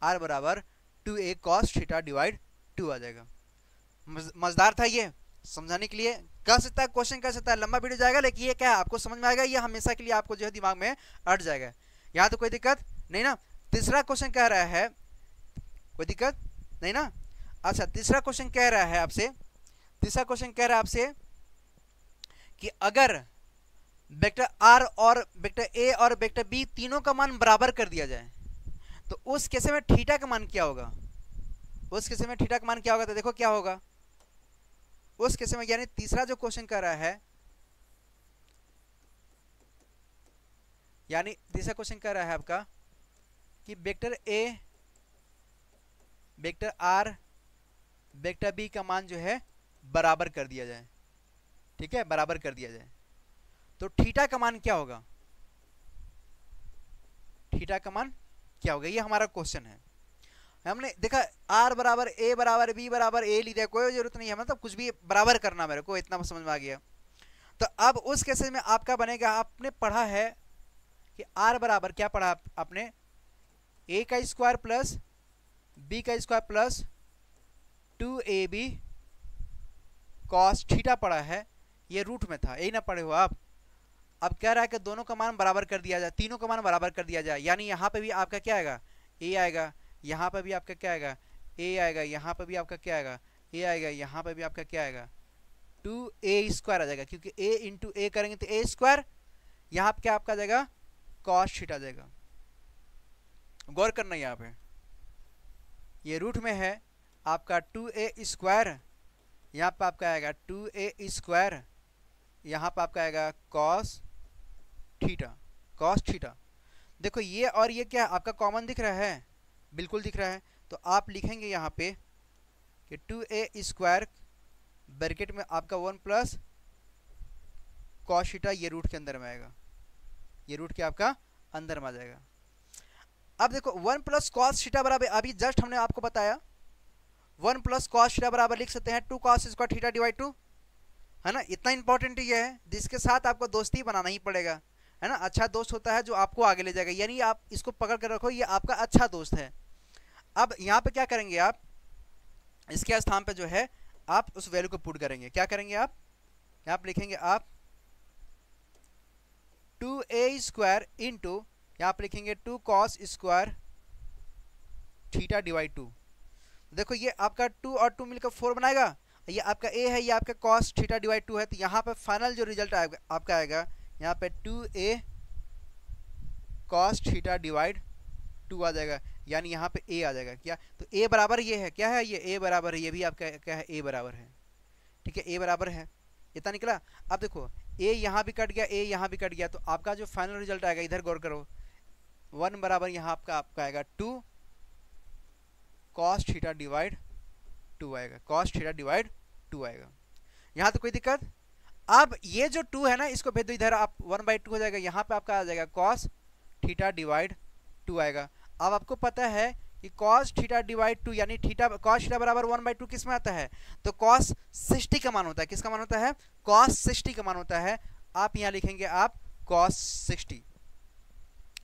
r बराबर 2a cos थीटा डिवाइड 2 आ जाएगा। मजेदार था ये, समझाने के लिए कर सकता है, क्वेश्चन कर सकता है, लंबा वीडियो जाएगा, लेकिन ये क्या है आपको समझ में आएगा, ये हमेशा के लिए आपको जो है दिमाग में अट जाएगा। यहाँ तो कोई दिक्कत नहीं ना। तीसरा क्वेश्चन कह रहा है, कोई दिक्कत नहीं ना। अच्छा, तीसरा क्वेश्चन कह रहा है आपसे, कि अगर वेक्टर r और वेक्टर a और वेक्टर b तीनों का मान बराबर कर दिया जाए तो उस केस में थीटा का मान क्या होगा, तो देखो क्या होगा उस केस में। यानी तीसरा जो क्वेश्चन कर रहा है, आपका कि vector a, vector r, vector b का मान जो है बराबर कर दिया जाए। ठीक है, बराबर कर दिया जाए तो थीटा का मान क्या होगा, ये हमारा क्वेश्चन है। हमने देखा r बराबर a बराबर b बराबर a लिया, कोई जरूरत नहीं है, मतलब कुछ भी बराबर करना, मेरे को इतना समझ में आ गया। तो अब उस केस में आपका बनेगा, आपने पढ़ा है कि r बराबर क्या पढ़ा आपने, a का स्क्वायर प्लस b का square plus 2ab cos theta पढ़ा है, ये रूट में था, यही ना पढ़े हो आप। अब कह रहा है कि दोनों का मान बराबर कर दिया जाए, तीनों का मान बराबर कर दिया जाए। यानी यहाँ पे भी आपका क्या आएगा, a आएगा, यहाँ पे भी आपका क्या आएगा, a आएगा, यहाँ पे भी आपका क्या आएगा, a आएगा, यहाँ पे भी आपका क्या आएगा 2a स्क्वायर आ जाएगा, क्योंकि a इंटू a करेंगे तो a स्क्वायर, यहाँ पे क्या आपका आ जाएगा cos थीटा आ जाएगा। गौर करना यहाँ पे, ये रूट में है आपका 2a², यहाँ पे आपका आएगा 2a², यहाँ पे आपका आएगा cos थीटा। देखो ये और ये क्या आपका कॉमन दिख रहा है, बिल्कुल दिख रहा है। तो आप लिखेंगे यहाँ पे कि 2a² ब्रैकेट में आपका 1 प्लस cos थीटा, ये रूट के अंदर में आएगा, ये रूट के आपका अंदर में आ जाएगा। अब देखो 1 प्लस cos थीटा बराबर, अभी जस्ट हमने आपको बताया 1 प्लस cos थीटा बराबर लिख सकते हैं 2 cos स्क्वायर थीटा डिवाइड 2, है ना। इतना इंपॉर्टेंट ये है जिसके साथ आपको दोस्ती बनाना ही पड़ेगा, है ना। अच्छा दोस्त होता है जो आपको आगे ले जाएगा, यानी आप इसको पकड़ कर रखो, ये आपका अच्छा दोस्त है। अब यहाँ पे क्या करेंगे आप, इसके स्थान पे जो है आप उस वैल्यू को पुट करेंगे। क्या करेंगे आप, यहाँ पे लिखेंगे आप 2a² इंटू, यहाँ पे लिखेंगे 2 cos स्क्वायर थीटा डिवाइड 2। देखो ये आपका 2 और 2 मिलकर 4 बनाएगा, ये आपका a है, ये आपका cos थीटा डिवाइड 2 है। तो यहाँ पे फाइनल जो रिजल्ट आएगा आपका आएगा यहाँ पे 2a cos थीटा डिवाइड 2 आ जाएगा, यानी यहाँ पे a आ जाएगा। क्या, तो a बराबर ये है, क्या है ये a बराबर है, ये भी आपका क्या है a बराबर है, ठीक है, a बराबर है, इतना निकला। अब देखो a यहाँ भी कट गया, a यहाँ भी कट गया, तो आपका जो फाइनल रिजल्ट आएगा, इधर गौर करो, 1 बराबर यहाँ आपका आएगा 2 cos थीटा डिवाइड 2 आएगा, cos थीटा डिवाइड 2 आएगा। यहाँ तो कोई दिक्कत। अब ये जो 2 है ना, इसको भेज दो इधर, आप 1/2 हो जाएगा, यहाँ पे आपका आ जाएगा cos थीटा डिवाइड 2 आएगा। अब आपको पता है कि cos थीटा डिवाइड 2 यानी थीटा cos थीटा बराबर 1/2 किस में आता है, तो cos 60 का मान होता है। किसका मान होता है, cos 60 का मान होता है। आप यहाँ लिखेंगे आप cos 60,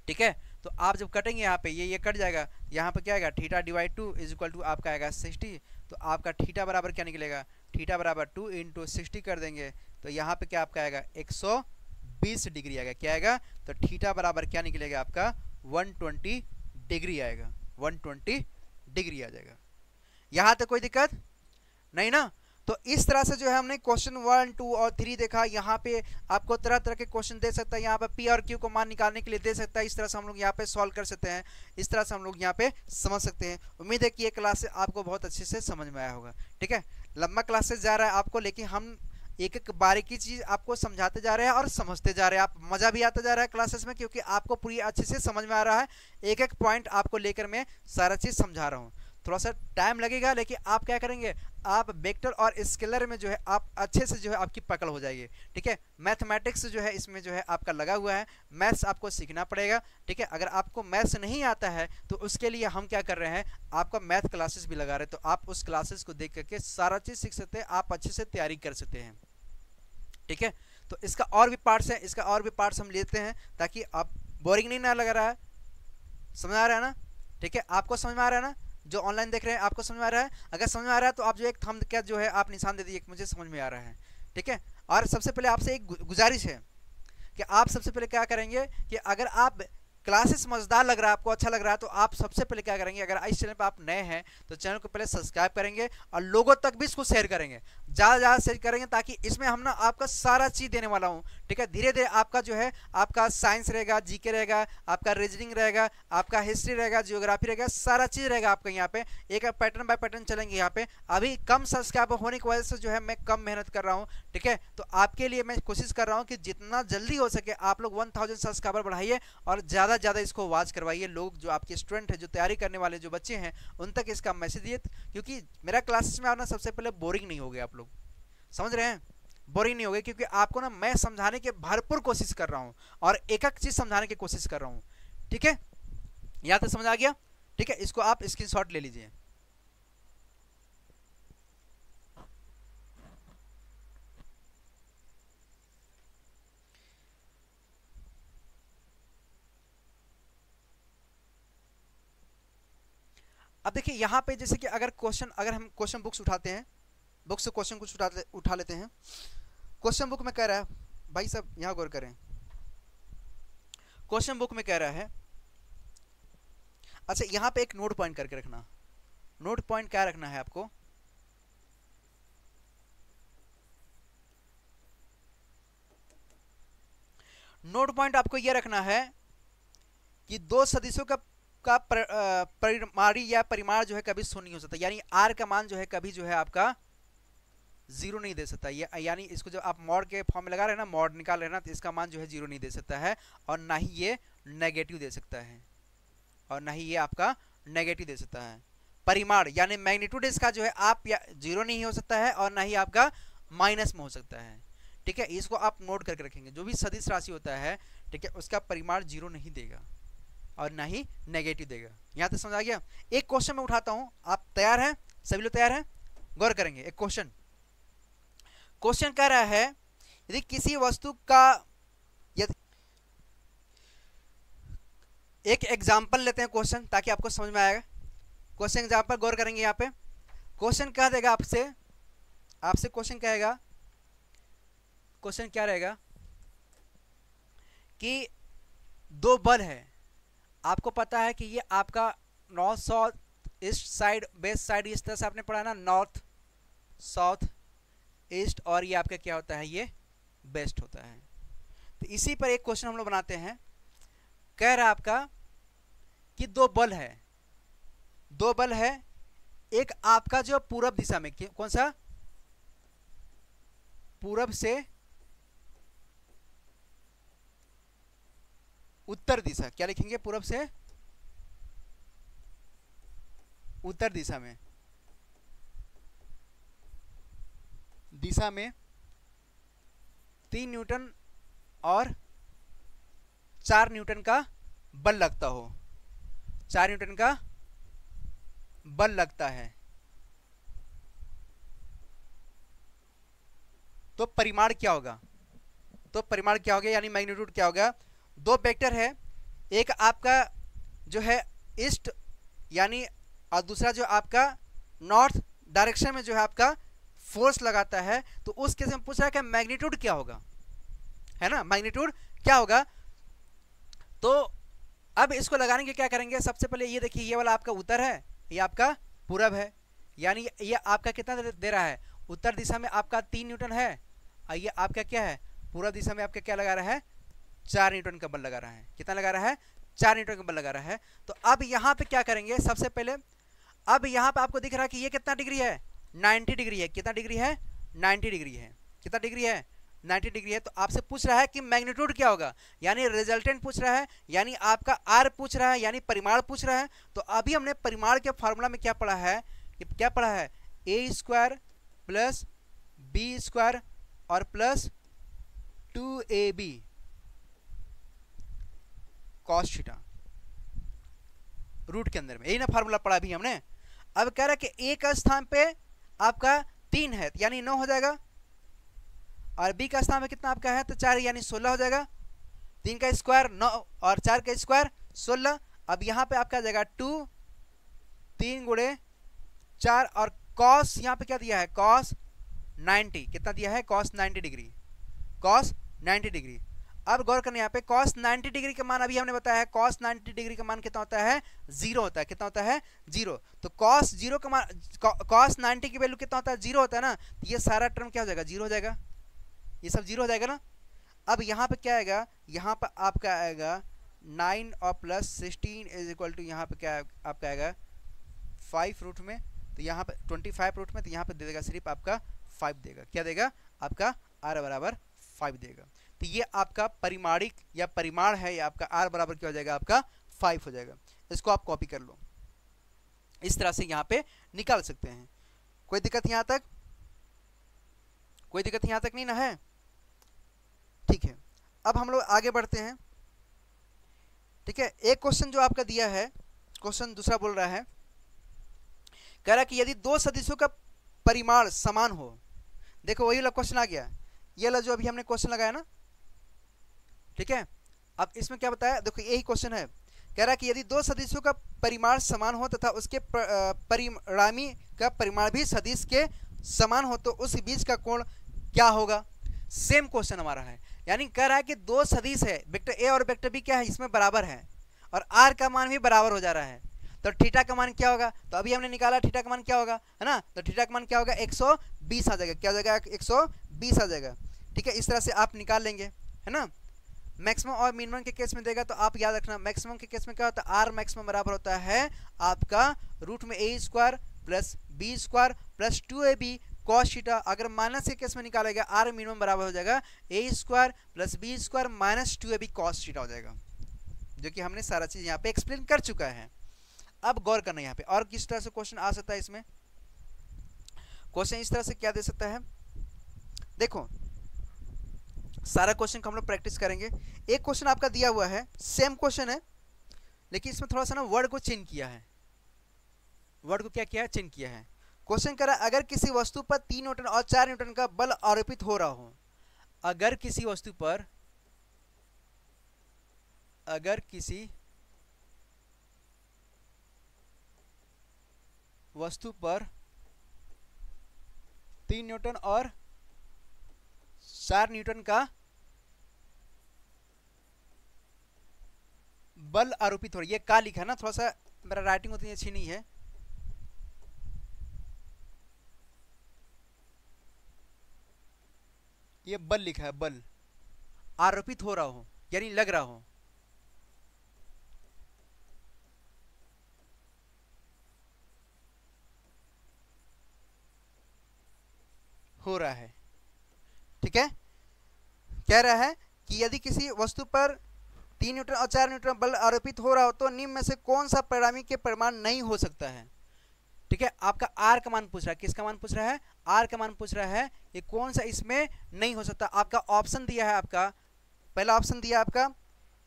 ठीक है। तो आप जब कटेंगे यहाँ पे ये कट जाएगा, यहाँ पे क्या आएगा theta divide 2 is equal to आपका आएगा 60। तो आपका थीटा बराबर क्या निकलेगा, थीटा बराबर 2 इंटू 60 कर देंगे, तो यहाँ पे क्या आपका आएगा 120 डिग्री आएगा। क्या आएगा, तो थीटा बराबर क्या निकलेगा आपका 120 डिग्री आएगा, 120 डिग्री आ जाएगा। यहाँ तक कोई दिक्कत नहीं ना। तो इस तरह से जो है हमने क्वेश्चन 1, 2 और 3 देखा। यहाँ पे आपको तरह तरह के क्वेश्चन दे सकता है, यहाँ पे पी और क्यू को मान निकालने के लिए दे सकता है। इस तरह से हम लोग यहाँ पे सॉल्व कर सकते हैं, इस तरह से हम लोग यहाँ पे समझ सकते हैं। उम्मीद है कि ये क्लास आपको बहुत अच्छे से समझ में आया होगा, ठीक है। लंबा क्लासेस जा रहा है आपको, लेकिन हम एक एक बारीकी चीज आपको समझाते जा रहे हैं और समझते जा रहे हैं। आप मजा भी आता जा रहा है क्लासेस में, क्योंकि आपको पूरी अच्छे से समझ में आ रहा है। एक एक पॉइंट आपको लेकर मैं सारा चीज समझा रहा हूँ। थोड़ा सा टाइम लगेगा, लेकिन आप क्या करेंगे, आप वेक्टर और स्केलर में जो है आप अच्छे से जो है आपकी पकड़ हो जाएगी, ठीक है। मैथमेटिक्स जो है इसमें जो है आपका लगा हुआ है, मैथ्स आपको सीखना पड़ेगा, ठीक है। अगर आपको मैथ्स नहीं आता है तो उसके लिए हम क्या कर रहे हैं, आपका मैथ क्लासेस भी लगा रहे हैं। तो आप उस क्लासेस को देख करके सारा चीज़ सीख सकते हैं, आप अच्छे से तैयारी कर सकते हैं, ठीक है। तो इसका और भी पार्ट्स है, इसका और भी पार्ट्स हम लेते हैं ताकि आप बोरिंग नहीं ना लग रहा है। समझ आ रहा है ना, ठीक है। आपको समझ में आ रहा है ना, जो ऑनलाइन देख रहे हैं आपको समझ में आ रहा है। अगर समझ में आ रहा है तो आप जो एक थंब क्या जो है आप निशान दे दीजिए, मुझे समझ में आ रहा है, ठीक है। और सबसे पहले आपसे एक गुजारिश है कि आप सबसे पहले क्या करेंगे कि अगर आप क्लासेस मजेदार लग रहा है, आपको अच्छा लग रहा है, तो आप सबसे पहले क्या करेंगे, अगर इस चैनल पर आप नए हैं तो चैनल को पहले सब्सक्राइब करेंगे और लोगों तक भी इसको शेयर करेंगे, ज़्यादा ज़्यादा शेयर करेंगे, ताकि इसमें हम ना आपका सारा चीज़ देने वाला हूँ, ठीक है। धीरे धीरे आपका जो है आपका साइंस रहेगा, जीके रहेगा, आपका रीजनिंग रहेगा, आपका हिस्ट्री रहेगा, जियोग्राफी रहेगा, सारा चीज़ रहेगा आपका यहाँ पे। एक पैटर्न बाय पैटर्न चलेंगे यहाँ पे। अभी कम सब्सक्राइबर होने की वजह से जो है मैं कम मेहनत कर रहा हूँ, ठीक है। तो आपके लिए मैं कोशिश कर रहा हूँ कि जितना जल्दी हो सके आप लोग 1000 सब्सक्राइबर बढ़ाइए और ज़्यादा से ज़्यादा इसको वॉच करवाइए। लोग जो आपके स्टूडेंट है, जो तैयारी करने वाले जो बच्चे हैं, उन तक इसका मैसेज दिए, क्योंकि मेरा क्लासेस में आना सबसे पहले बोरिंग नहीं हो गया। आप लोग समझ रहे हैं, बोरिंग नहीं हो गए, क्योंकि आपको ना मैं समझाने की भरपूर कोशिश कर रहा हूं और एक एक चीज समझाने की कोशिश कर रहा हूं, ठीक है। यहां तक समझ आ गया, ठीक है। इसको आप स्क्रीनशॉट ले लीजिए। अब देखिए यहाँ पे जैसे कि अगर हम क्वेश्चन बुक्स उठाते हैं, बुक से क्वेश्चन कुछ उठा लेते हैं। क्वेश्चन बुक में कह रहा है, भाई सब यहाँ गौर करें, क्वेश्चन बुक में कह रहा है, अच्छा यहाँ पे एक नोट पॉइंट करके रखना। नोट पॉइंट क्या रखना है आपको, नोट पॉइंट आपको यह रखना है कि दो सदिशों का का परिमाणी या परिमाण जो है कभी शून्य नहीं हो सकता, यानी आर का मान जो है कभी जो है आपका जीरो नहीं दे सकता। यानी इसको जब आप मॉड के फॉर्म में लगा रहे हैं ना, मॉड निकाल रहे हैं ना, तो इसका मान जो है जीरो नहीं दे सकता है, और ना ही ये नेगेटिव दे सकता है, और ना ही ये आपका नेगेटिव दे सकता है। परिमाण यानी मैग्नीट्यूड इसका जो है आप या जीरो नहीं हो सकता है, और ना ही आपका माइनस में हो सकता है। ठीक है, इसको आप नोट करके रखेंगे, जो भी सदिश राशि होता है, ठीक है, उसका परिमाण जीरो नहीं देगा और ना ही नेगेटिव देगा। यहाँ तक समझ आ गया। एक क्वेश्चन मैं उठाता हूँ, आप तैयार हैं? सभी लोग तैयार हैं? गौर करेंगे। एक क्वेश्चन कह रहा है, यदि किसी वस्तु का, यदि एक एग्जाम्पल लेते हैं क्वेश्चन, ताकि आपको समझ में आएगा। क्वेश्चन एग्जाम्पल गौर करेंगे। यहाँ पे क्वेश्चन कह देगा आपसे क्वेश्चन कहेगा, क्वेश्चन क्या रहेगा कि दो बल है, आपको पता है कि ये आपका north south east side west side, इस तरह से आपने पढ़ा ना, नॉर्थ साउथ ईस्ट, और ये आपका क्या होता है, ये वेस्ट होता है। तो इसी पर एक क्वेश्चन हम लोग बनाते हैं। कह रहा है आपका कि दो बल है, एक आपका जो पूरब दिशा में, कौन सा, पूरब से उत्तर दिशा, क्या लिखेंगे, पूरब से उत्तर दिशा में 3 न्यूटन और 4 न्यूटन का बल लगता हो, 4 न्यूटन का बल लगता है, तो परिमाण क्या होगा, यानी मैग्नीट्यूड क्या होगा। दो वेक्टर है, एक आपका जो है ईस्ट यानी, और दूसरा जो आपका नॉर्थ डायरेक्शन में जो है आपका फोर्स लगाता है, तो उस केस में पूछ रहा है कि मैग्नीट्यूड क्या होगा, है ना, मैग्नीट्यूड क्या होगा। तो अब इसको लगाने के क्या करेंगे, सबसे पहले ये देखिए, ये वाला आपका उत्तर है, ये आपका पूरब है, यानी ये आपका कितना दे रहा है, उत्तर दिशा में आपका 3 न्यूटन है, और ये आपका क्या है, पूरब दिशा में आपका क्या लगा रहा है, 4 न्यूटन का बल लगा रहा है। कितना लगा रहा है, 4 न्यूटन का बल लगा रहा है। तो अब यहाँ पे क्या करेंगे, सबसे पहले अब यहाँ पे आपको दिख रहा है कि ये कितना डिग्री है, 90 डिग्री है। कितना डिग्री है, 90 डिग्री है। कितना डिग्री है, 90 डिग्री है। तो आपसे पूछ रहा है कि मैग्नीट्यूड क्या होगा, यानी रिजल्टेंट पूछ रहा है, यानी आपका आर पूछ रहा है, यानी परिमाण पूछ रहा है। तो अभी हमने परिमाण के फॉर्मूला में क्या पढ़ा है, A square plus B square और plus 2ab cos theta, root के अंदर में, यही ना फार्मूला पढ़ा अभी हमने। अब कह रहा है कि ए का स्थान पे आपका 3 है, यानी 9 हो जाएगा, और बी का स्थान पे कितना आपका है, तो 4 यानी 16 हो जाएगा। 3 का स्क्वायर 9 और 4 का स्क्वायर 16। अब यहाँ पे आपका जाएगा 2, 3 गुणे 4, और कॉस यहाँ पे क्या दिया है, कॉस 90, कितना दिया है, कॉस 90 डिग्री, कॉस 90 डिग्री। अब गौर करने यहाँ पे cos 90 डिग्री का मान अभी हमने बताया है, cos 90 डिग्री का मान कितना होता है, 0 होता है। कितना होता है, 0। तो cos 0 का मान, cos 90 की वैल्यू कितना होता है, 0 होता है ना। तो ये सारा टर्म क्या हो जाएगा, 0 हो जाएगा, ये सब 0 हो जाएगा ना। अब यहाँ पे क्या आएगा, यहाँ पर आपका आएगा 9 और प्लस 16 इज इक्वल टू, यहाँ पे क्या आपका आएगा 5 रूट में, तो यहाँ पे 25 रूट में, तो यहाँ पे दे देगा सिर्फ आपका 5 देगा। क्या देगा, आपका r बराबर 5 देगा। तो ये आपका परिमाणिक या परिमाण है, ये आपका r बराबर क्या हो जाएगा, आपका 5 हो जाएगा। इसको आप कॉपी कर लो, इस तरह से यहाँ पे निकाल सकते हैं। कोई दिक्कत यहाँ तक, कोई दिक्कत यहाँ तक नहीं ना है, ठीक है। अब हम लोग आगे बढ़ते हैं, ठीक है। एक क्वेश्चन जो आपका दिया है, क्वेश्चन दूसरा बोल रहा है, कह रहा है कि यदि दो सदिशों का परिमाण समान हो, देखो वही वाला क्वेश्चन आ गया, ये वाला जो अभी हमने क्वेश्चन लगाया ना, ठीक है। अब इसमें क्या बताया, देखो यही क्वेश्चन है, कह रहा है कि यदि दो सदिशों का परिमाण समान हो तथा उसके परिणामी का परिमाण भी सदिश के समान हो, तो उस बीच का कोण क्या होगा। सेम क्वेश्चन हमारा है, यानी कह रहा है कि दो सदिश है, वेक्टर ए और वेक्टर बी क्या है, इसमें बराबर है, और आर का मान भी बराबर हो जा रहा है। तो थीटा का मान क्या होगा, तो अभी हमने निकाला थीटा का मान क्या होगा, है ना। तो थीटा का मान क्या होगा, 120 आ जाएगा। क्या हो जाएगा, 120 आ जाएगा, ठीक है। इस तरह से आप निकाल लेंगे, है ना। मैक्सिमम और मिनिमम के केस में देगा तो आप याद रखना, मैक्सिमम के केस में क्या होता है, आर मैक्सिमम बराबर होता है आपका रूट में A square plus B square plus 2ab cos theta. अगर माइनस के केस में निकालेगा आर मिनिमम बराबर हो जाएगा A square plus B square minus 2ab cos theta हो जाएगा, जो कि हमने सारा चीज यहाँ पे एक्सप्लेन कर चुका है। अब गौर करना यहाँ पे और किस तरह से क्वेश्चन आ सकता है। इसमें क्वेश्चन इस तरह से क्या दे सकता है, देखो सारा क्वेश्चन को हम लोग प्रैक्टिस करेंगे। एक क्वेश्चन आपका दिया हुआ है, सेम क्वेश्चन है, लेकिन इसमें थोड़ा सा ना वर्ड को चेंज किया है। वर्ड को क्या किया है, चेंज किया है। क्वेश्चन कह रहा है अगर किसी वस्तु पर 3 न्यूटन और 4 न्यूटन का बल आरोपित हो रहा हो, अगर किसी वस्तु पर 3 न्यूटन और 4 न्यूटन का बल आरोपित हो रहा है, ये का लिखा है ना, थोड़ा सा मेरा राइटिंग उतनी अच्छी नहीं है। ये बल लिखा है, बल आरोपित हो रहा हो यानी लग रहा हो रहा है, ठीक है। कह रहा है कि यदि किसी वस्तु पर 3 न्यूटन और 4 न्यूटन बल आरोपित हो रहा हो तो निम्न में से कौन सा परिणामी के परिमाण नहीं हो सकता है, ठीक है। आपका आर का मान पूछ रहा है, किसका मान पूछ रहा है, आर का मान पूछ रहा है, ये कौन सा इसमें नहीं हो सकता। आपका ऑप्शन दिया है, आपका पहला ऑप्शन दिया आपका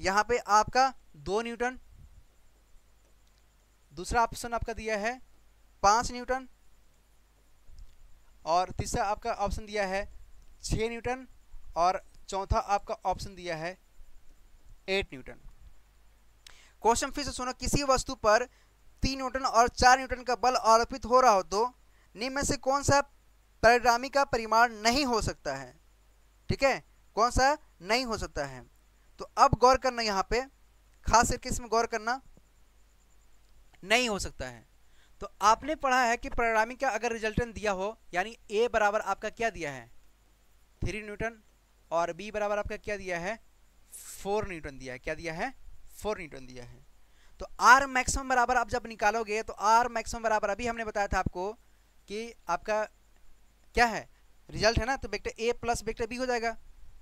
यहाँ पे आपका 2 न्यूटन, दूसरा ऑप्शन आपका दिया है 5 न्यूटन और तीसरा आपका ऑप्शन दिया है 6 न्यूटन और चौथा आपका ऑप्शन दिया है 8 न्यूटन। क्वेश्चन फिर से सुनो, किसी वस्तु पर 3 न्यूटन और 4 न्यूटन का बल आरोपित हो रहा हो तो निम्न में से कौन सा परिणामी का परिमाण नहीं हो सकता है, ठीक है, कौन सा नहीं हो सकता है। तो अब गौर करना, यहाँ पे खास करके इसमें गौर करना, नहीं हो सकता है। तो आपने पढ़ा है कि परिणामी का अगर रिजल्टेंट दिया हो, यानी ए बराबर आपका क्या दिया है 3 न्यूटन और बी बराबर आपका क्या दिया है 4 न्यूटन दिया है, क्या दिया है 4 न्यूटन दिया है। तो आर मैक्सिमम बराबर आप जब निकालोगे तो आर मैक्सिमम बराबर, अभी हमने बताया था आपको कि आपका क्या है रिजल्ट है ना, तो vector A plus vector B हो जाएगा,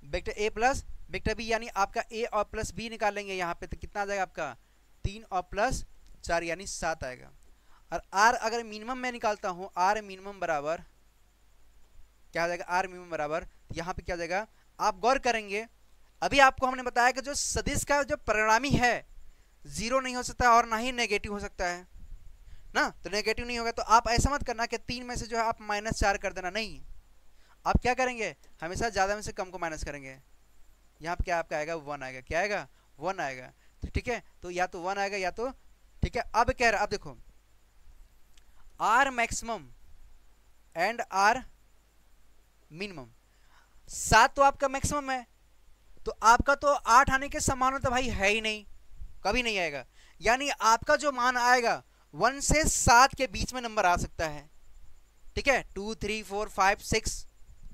vector A plus vector B, यानी आपका ए और प्लस बी निकालेंगे यहाँ पे तो कितना आ जाएगा आपका 3 और प्लस 4 यानी 7 आएगा। और आर अगर मिनिमम में निकालता हूँ, आर मिनिमम बराबर क्या हो जाएगा, आर मिनिमम बराबर यहाँ पे क्या हो जाएगा, आप गौर करेंगे अभी आपको हमने बताया कि जो सदिश का जो परिणामी है 0 नहीं हो सकता और ना ही नेगेटिव हो सकता है ना, तो नेगेटिव नहीं होगा। तो आप ऐसा मत करना कि 3 में से जो है आप -4 कर देना, नहीं, आप क्या करेंगे हमेशा ज़्यादा में से कम को माइनस करेंगे। यहाँ पे क्या आपका आएगा 1 आएगा, क्या आएगा 1 आएगा, तो ठीक है, तो या तो 1 आएगा या तो ठीक है। अब कह रहा, अब देखो R maximum and R minimum, 7 तो आपका मैक्सिमम है, तो आपका तो 8 आने के संभावना तो भाई है ही नहीं, कभी नहीं आएगा। यानी आपका जो मान आएगा 1 से 7 के बीच में नंबर आ सकता है, ठीक है, 2 3 4 5 6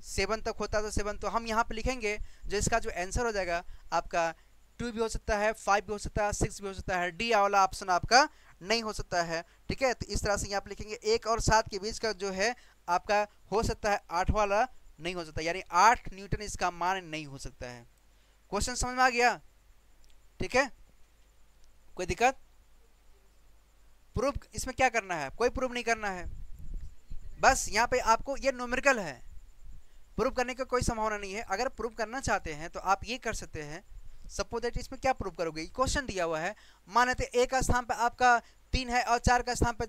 7 तक होता है तो 7, तो हम यहाँ पे लिखेंगे जो इसका जो आंसर हो जाएगा आपका 2 भी हो सकता है, 5 भी हो सकता है, 6 भी हो सकता है, डी वाला ऑप्शन आपका नहीं हो सकता है, ठीक है। तो इस तरह से यहाँ पे लिखेंगे 1 और 7 के बीच का जो है आपका हो सकता है, 8 वाला नहीं हो सकता, यानी 8 न्यूटन इसका मान नहीं हो सकता है। क्वेश्चन समझ में आ गया, ठीक है, कोई दिक्कत। प्रूफ इसमें क्या करना है, कोई प्रूफ नहीं करना है, बस यहाँ पे आपको ये न्यूमेरिकल है, प्रूफ करने का कोई संभावना नहीं है। अगर प्रूफ करना चाहते हैं तो आप ये कर सकते हैं, सपोज दैट इसमें क्या प्रूफ करोगे, क्वेश्चन दिया हुआ है, मान लेते ए का स्थान पे आपका 3 है और 4 का स्थान पे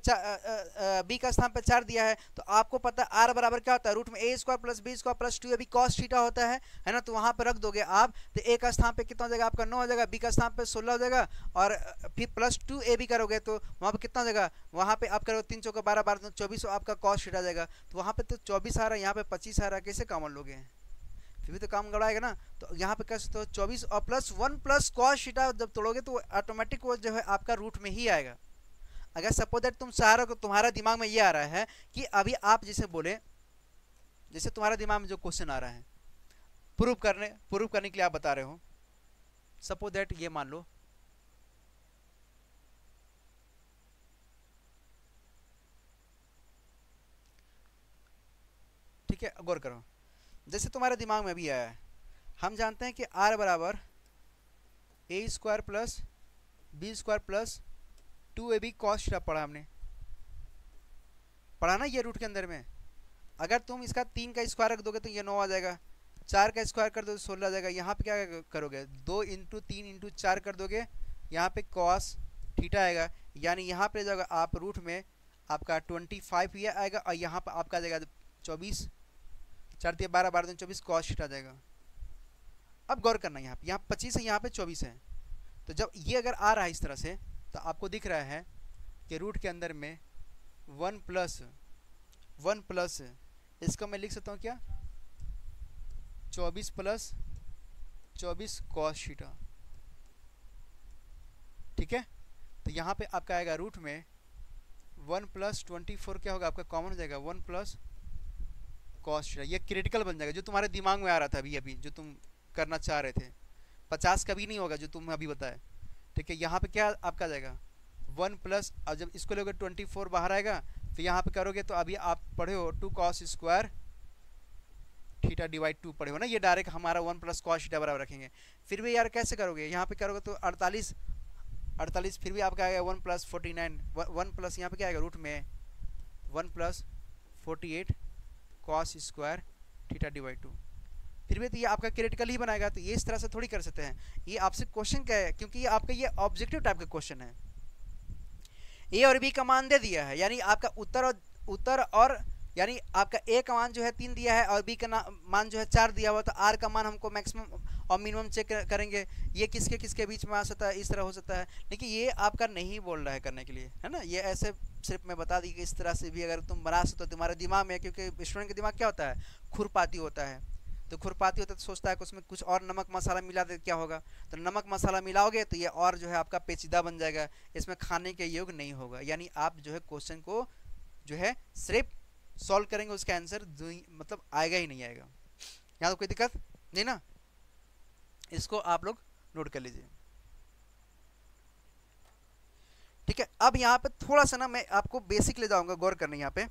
बी का स्थान पे 4 दिया है, तो आपको पता है आर बराबर क्या होता है, रूट में A square plus B square plus 2 अभी कॉस थीटा होता है ना, तो वहां पे रख दोगे आप, तो ए का स्थान पे कितना हो जाएगा आपका 9 हो जाएगा, बी का स्थान पे 16 हो जाएगा और फिर प्लस 2 ए बी करोगे तो वहां पे कितना हो जाएगा, वहां पे आप करोगे 3 चौका 12 12 24 आपका कॉस थीटा जाएगा, तो वहां पे तो 24 आ रहा है, यहाँ पे 25 आ रहा है, कैसे कॉमन लोगे, फिर भी तो काम गड़ाएगा ना। तो यहाँ पे कैसे, तो 24 और प्लस 1 प्लस कॉस थीटा जब तोड़ोगे तो ऑटोमेटिक वो जो है आपका रूट में ही आएगा। अगर सपोज दैट तुम चाह रहे हो, तुम्हारा दिमाग में ये आ रहा है कि अभी आप जैसे बोले, जैसे तुम्हारा दिमाग में जो क्वेश्चन आ रहा है प्रूव करने के लिए आप बता रहे हो सपोज दैट ये मान लो, ठीक है, गौर करो, जैसे तुम्हारे दिमाग में भी आया है, हम जानते हैं कि r बराबर A square plus B square plus 2ab cos theta पढ़ा हमने, पढ़ा ना ये रूट के अंदर में। अगर तुम इसका 3 का स्क्वायर रख दोगे तो ये 9 आ जाएगा, 4 का स्क्वायर कर दोगे तो 16 आ जाएगा। यहाँ पे क्या करोगे, 2 इंटू 3 इंटू 4 कर दोगे, यहाँ पे कॉस थीटा आएगा, यानी यहाँ पे जाएगा आप रूट में आपका 25 ये आएगा, और यहाँ पर आपका आ जाएगा 24, 4 3 12 12 24 कॉस थीटा आ जाएगा। अब गौर करना, यहाँ 25 है, यहाँ पे 24 है, तो जब ये अगर आ रहा है इस तरह से, तो आपको दिख रहा है कि रूट के अंदर में 1 प्लस इसको मैं लिख सकता हूँ क्या, 24 प्लस 24 कॉस थीटा, ठीक है। तो यहाँ पे आपका आएगा रूट में 1 प्लस 24 क्या होगा आपका, कॉमन हो जाएगा 1 प्लस कॉस थीटा। ये क्रिटिकल बन जाएगा जो तुम्हारे दिमाग में आ रहा था अभी जो तुम करना चाह रहे थे, 50 का भी नहीं होगा जो तुम अभी बताए, ठीक है। यहाँ पे क्या आपका आ जाएगा 1 प्लस, और जब इसको लोगे 24 बाहर आएगा, फिर यहाँ पे करोगे तो अभी आप पढ़े हो 2 कॉस स्क्वायर थीटा डिवाइड 2 पढ़े हो ना, ये डायरेक्ट हमारा 1 प्लस कॉस थीटा बराबर रखेंगे। फिर भी यार कैसे करोगे, यहाँ पे करोगे तो 48 फिर भी आपका आएगा 1 प्लस 49, 1 प्लस यहाँ पे क्या आएगा रूट में 1 plus 48 cos square theta divide 2, फिर भी तो ये आपका क्रिटिकल ही बनाएगा। तो ये इस तरह से थोड़ी कर सकते हैं, ये आपसे क्वेश्चन क्या है, क्योंकि ये आपका ये ऑब्जेक्टिव टाइप का क्वेश्चन है। ए और बी का मान दे दिया है, यानी आपका उत्तर और यानी आपका ए का मान जो है 3 दिया है और बी का मान जो है 4 दिया हुआ, तो आर का मान हमको मैक्सिमम और मिनिमम चेक करेंगे, ये किसके किसके बीच में आ सकता है, इस तरह हो सकता है। लेकिन ये आपका नहीं बोल रहा है करने के लिए, है ना, ये ऐसे सिर्फ मैं बता दी कि इस तरह से भी अगर तुम बना सकते हो तुम्हारे दिमाग में, क्योंकि स्टूडेंट का दिमाग क्या होता है, खुरपाती होता है, तो खुरपाती होता है तो सोचता है कि उसमें कुछ और नमक मसाला मिला दे क्या होगा, तो नमक मसाला मिलाओगे तो ये और जो है आपका पेचीदा बन जाएगा, इसमें खाने के योग नहीं होगा। यानी आप जो है क्वेश्चन को जो है सिर्फ सॉल्व करेंगे, उसका आंसर मतलब आएगा ही नहीं आएगा। यहाँ तो कोई दिक्कत नहीं ना, इसको आप लोग नोट कर लीजिए, ठीक है। अब यहाँ पे थोड़ा सा ना मैं आपको बेसिक ले जाऊंगा, गौर करना यहाँ पे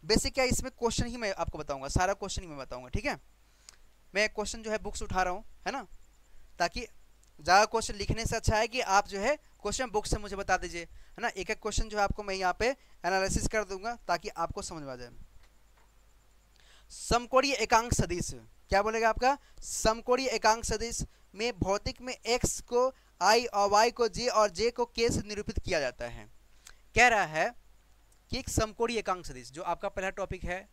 बेसिक क्या है, इसमें क्वेश्चन ही मैं आपको बताऊंगा, सारा क्वेश्चन ही मैं बताऊंगा, ठीक है। मैं क्वेश्चन जो है बुक्स उठा रहा हूँ, है ना, ताकि ज़्यादा क्वेश्चन लिखने से अच्छा है कि आप जो है क्वेश्चन बुक से मुझे बता दीजिए, है ना। एक एक क्वेश्चन जो है आपको मैं यहाँ पे एनालिसिस कर दूंगा ताकि आपको समझ में आ जाए। समकोणीय एकांक सदिश क्या बोलेगा आपका, समकोणीय एकांक सदिश में भौतिक में x को i और y को j और j को k से निरूपित किया जाता है। कह रहा है कि एक समकोणीय एकांक सदिश, जो आपका पहला टॉपिक है,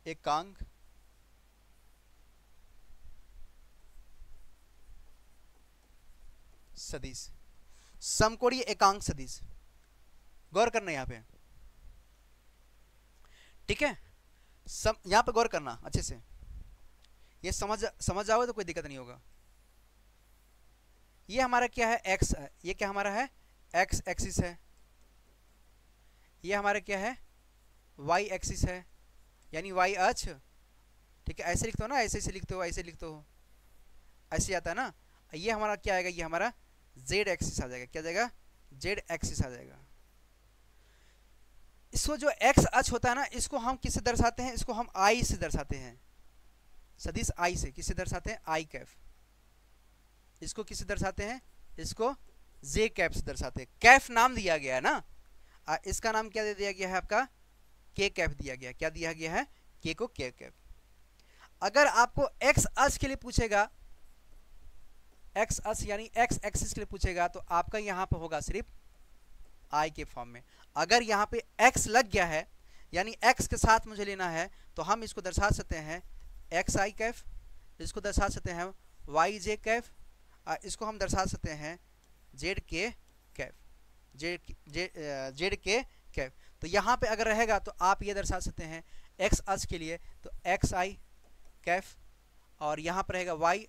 एकांक सदिश, समकोणीय एकांक सदिश, गौर करना यहाँ पे, ठीक है। यहाँ पे गौर करना अच्छे से, ये समझ जाओगे तो कोई दिक्कत नहीं होगा। ये हमारा क्या है, x है, ये क्या हमारा है, x एक्सिस है, ये हमारा क्या है, y एक्सिस है, यानी y अक्ष, ठीक है। ऐसे लिखते हो ना, ऐसे लिखते हो, ऐसे लिखते हो, ऐसे आता है ना। ये हमारा क्या आएगा, ये हमारा z एक्सिस आ जाएगा, क्या जाएगा, z एक्सिस आ जाएगा। इसको जो x अक्ष होता है ना, इसको हम किससे दर्शाते हैं, इसको हम i से दर्शाते हैं, सदिश i से, किससे दर्शाते हैं, i कैफ। इसको किससे दर्शाते हैं, इसको j कैफ से दर्शाते हैं, कैफ नाम दिया गया है ना, इसका नाम क्या दे दिया गया है आपका, k कैफ दिया गया, क्या दिया गया है, k को k कैफ। अगर आपको x अक्ष के लिए पूछेगा, x अक्ष यानी x एक्सिस के लिए पूछेगा, तो आपका यहाँ पे होगा सिर्फ i के फॉर्म में। अगर यहाँ पे x लग गया है, यानी x के साथ मुझे लेना है, तो हम इसको दर्शा सकते हैं एक्स आई कैफ, इसको दर्शा सकते हैं वाई जे कैफ, इसको हम दर्शा सकते हैं जेड के कैफ, जेड के कैफ। तो यहाँ पे अगर रहेगा तो आप ये दर्शा सकते हैं एक्स अक्ष के लिए तो एक्स आई कैफ, और यहाँ पर रहेगा वाई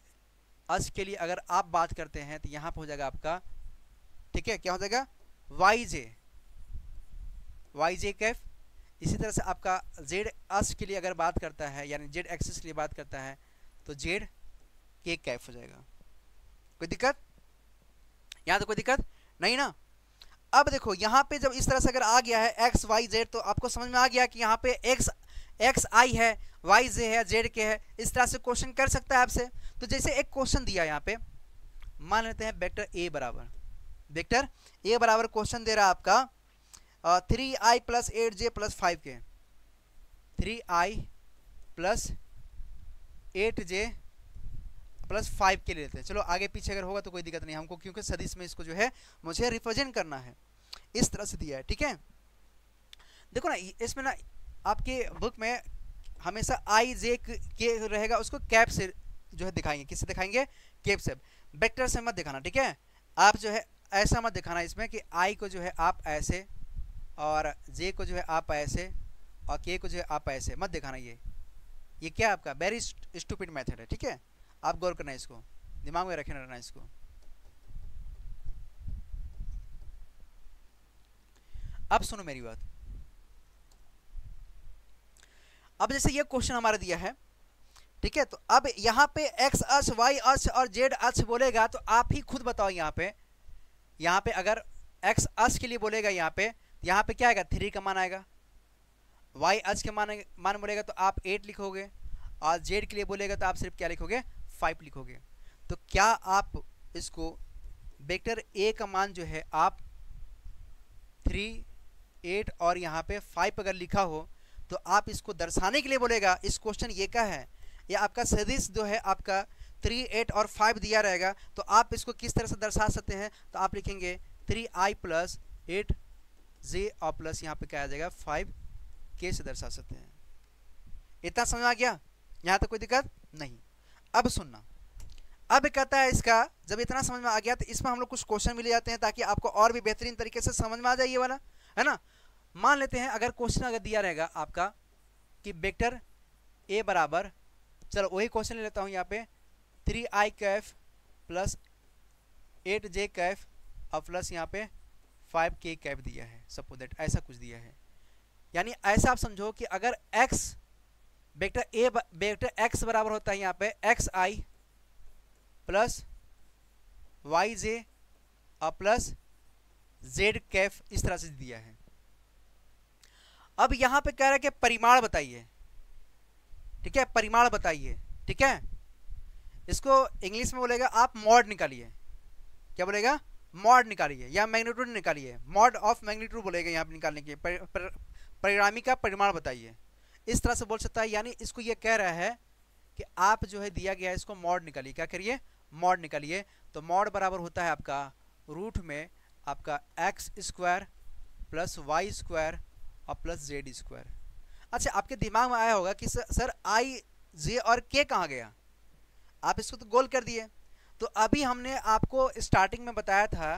अक्ष के लिए अगर आप बात करते हैं तो यहाँ पर हो जाएगा आपका, ठीक है, क्या हो जाएगा, वाई जे, वाई जे कैफ। इसी तरह से आपका जेड अक्ष के लिए अगर बात करता है, यानी जेड एक्सिस के लिए बात करता है, तो जेड के कैफ हो जाएगा। कोई दिक्कत यहाँ तो कोई दिक्कत नहीं ना। अब देखो यहाँ पे जब इस तरह से अगर आ गया है एक्स वाई जेड, तो आपको समझ में आ गया कि यहाँ पे एक्स आई है, वाई जे है, जेड के है। इस तरह से क्वेश्चन कर सकता है आपसे। तो जैसे एक क्वेश्चन दिया यहाँ पे, मान लेते हैं वेक्टर ए बराबर, वेक्टर ए बराबर क्वेश्चन दे रहा है आपका 3i plus 8j plus 5k, 3i plus 8j plus 5k लेते हैं। चलो आगे पीछे अगर होगा तो कोई दिक्कत नहीं हमको, क्योंकि सदिश में इसको जो है मुझे रिप्रेजेंट करना है। इस तरह से दिया है, ठीक है। देखो ना इसमें ना आपके बुक में हमेशा आई जे के रहेगा, उसको कैप से जो है दिखाएंगे। किससे दिखाएंगे? कैप से। वेक्टर से मत दिखाना, ठीक है। आप जो है ऐसा मत दिखाना इसमें कि आई को जो है आप ऐसे, और जे को जो है आप ऐसे, और के को जो है आप ऐसे मत दिखाना। ये क्या आपका वेरी स्टूपिड मेथड है, ठीक है। आप गौर करना, इसको दिमाग में रखे रहना इसको। अब सुनो मेरी बात। अब जैसे ये क्वेश्चन हमारा दिया है, ठीक है, तो अब यहाँ पे एक्स अक्ष, वाई अक्ष और जेड अक्ष बोलेगा, तो आप ही खुद बताओ। यहाँ पे अगर एक्स अक्ष के लिए बोलेगा, यहाँ पे क्या आएगा? 3 का मान आएगा। वाई अक्ष के मान बोलेगा तो आप 8 लिखोगे, और जेड के लिए बोलेगा तो आप सिर्फ क्या लिखोगे? 5 लिखोगे। तो क्या आप इसको वेक्टर ए का मान जो है आप 3, 8 और यहाँ पे 5 अगर लिखा हो, तो आप इसको दर्शाने के लिए बोलेगा। इस क्वेश्चन ये का है, या आपका सदिश जो है आपका 3, 8 और 5 दिया रहेगा, तो आप इसको किस तरह से दर्शा सकते हैं? तो आप लिखेंगे 3i प्लस 8j और प्लस यहाँ पे क्या आ जाएगा? 5k से दर्शा सकते हैं। इतना समझ आ गया? यहाँ तक कोई दिक्कत नहीं। अब सुनना, अब कहता है इसका, जब इतना समझ में आ गया तो इसमें हम लोग कुछ क्वेश्चन मिल जाते हैं, ताकि आपको और भी बेहतरीन तरीके से समझ में आ जाए ये वाला, है ना। मान लेते हैं अगर क्वेश्चन अगर दिया रहेगा आपका कि वेक्टर ए बराबर, चलो वही क्वेश्चन ले लेता हूँ यहाँ पे, 3i Kaif plus 8j Kaif और प्लस यहाँ पे 5k कैफ दिया है, सपोज दैट ऐसा कुछ दिया है। यानी ऐसा आप समझो कि अगर x वेक्टर x बराबर होता है यहाँ पे xi प्लस वाई जे और प्लस जेड कैफ, इस तरह से दिया है। अब यहां पे कह रहा है कि परिमाण बताइए, ठीक है, परिमाण बताइए, ठीक है। इसको इंग्लिश में बोलेगा आप मॉड निकालिए। क्या बोलेगा? मॉड निकालिए, या मैग्नीट्यूड निकालिए। मॉड ऑफ मैग्नीट्यूड बोलेगा यहाँ पे निकालने के, परिणामी का परिमाण बताइए, इस तरह से बोल सकता है। यानी इसको ये कह रहा है कि आप जो है दिया गया है इसको मॉड निकालिए। क्या करिए? मॉड निकालिए। तो मॉड बराबर होता है आपका रूट में आपका X square plus Y square और प्लस जेड स्क्वायर। अच्छा, आपके दिमाग में आया होगा कि सर आई जे और के कहाँ गया? आप इसको तो गोल कर दिए। तो अभी हमने आपको स्टार्टिंग में बताया था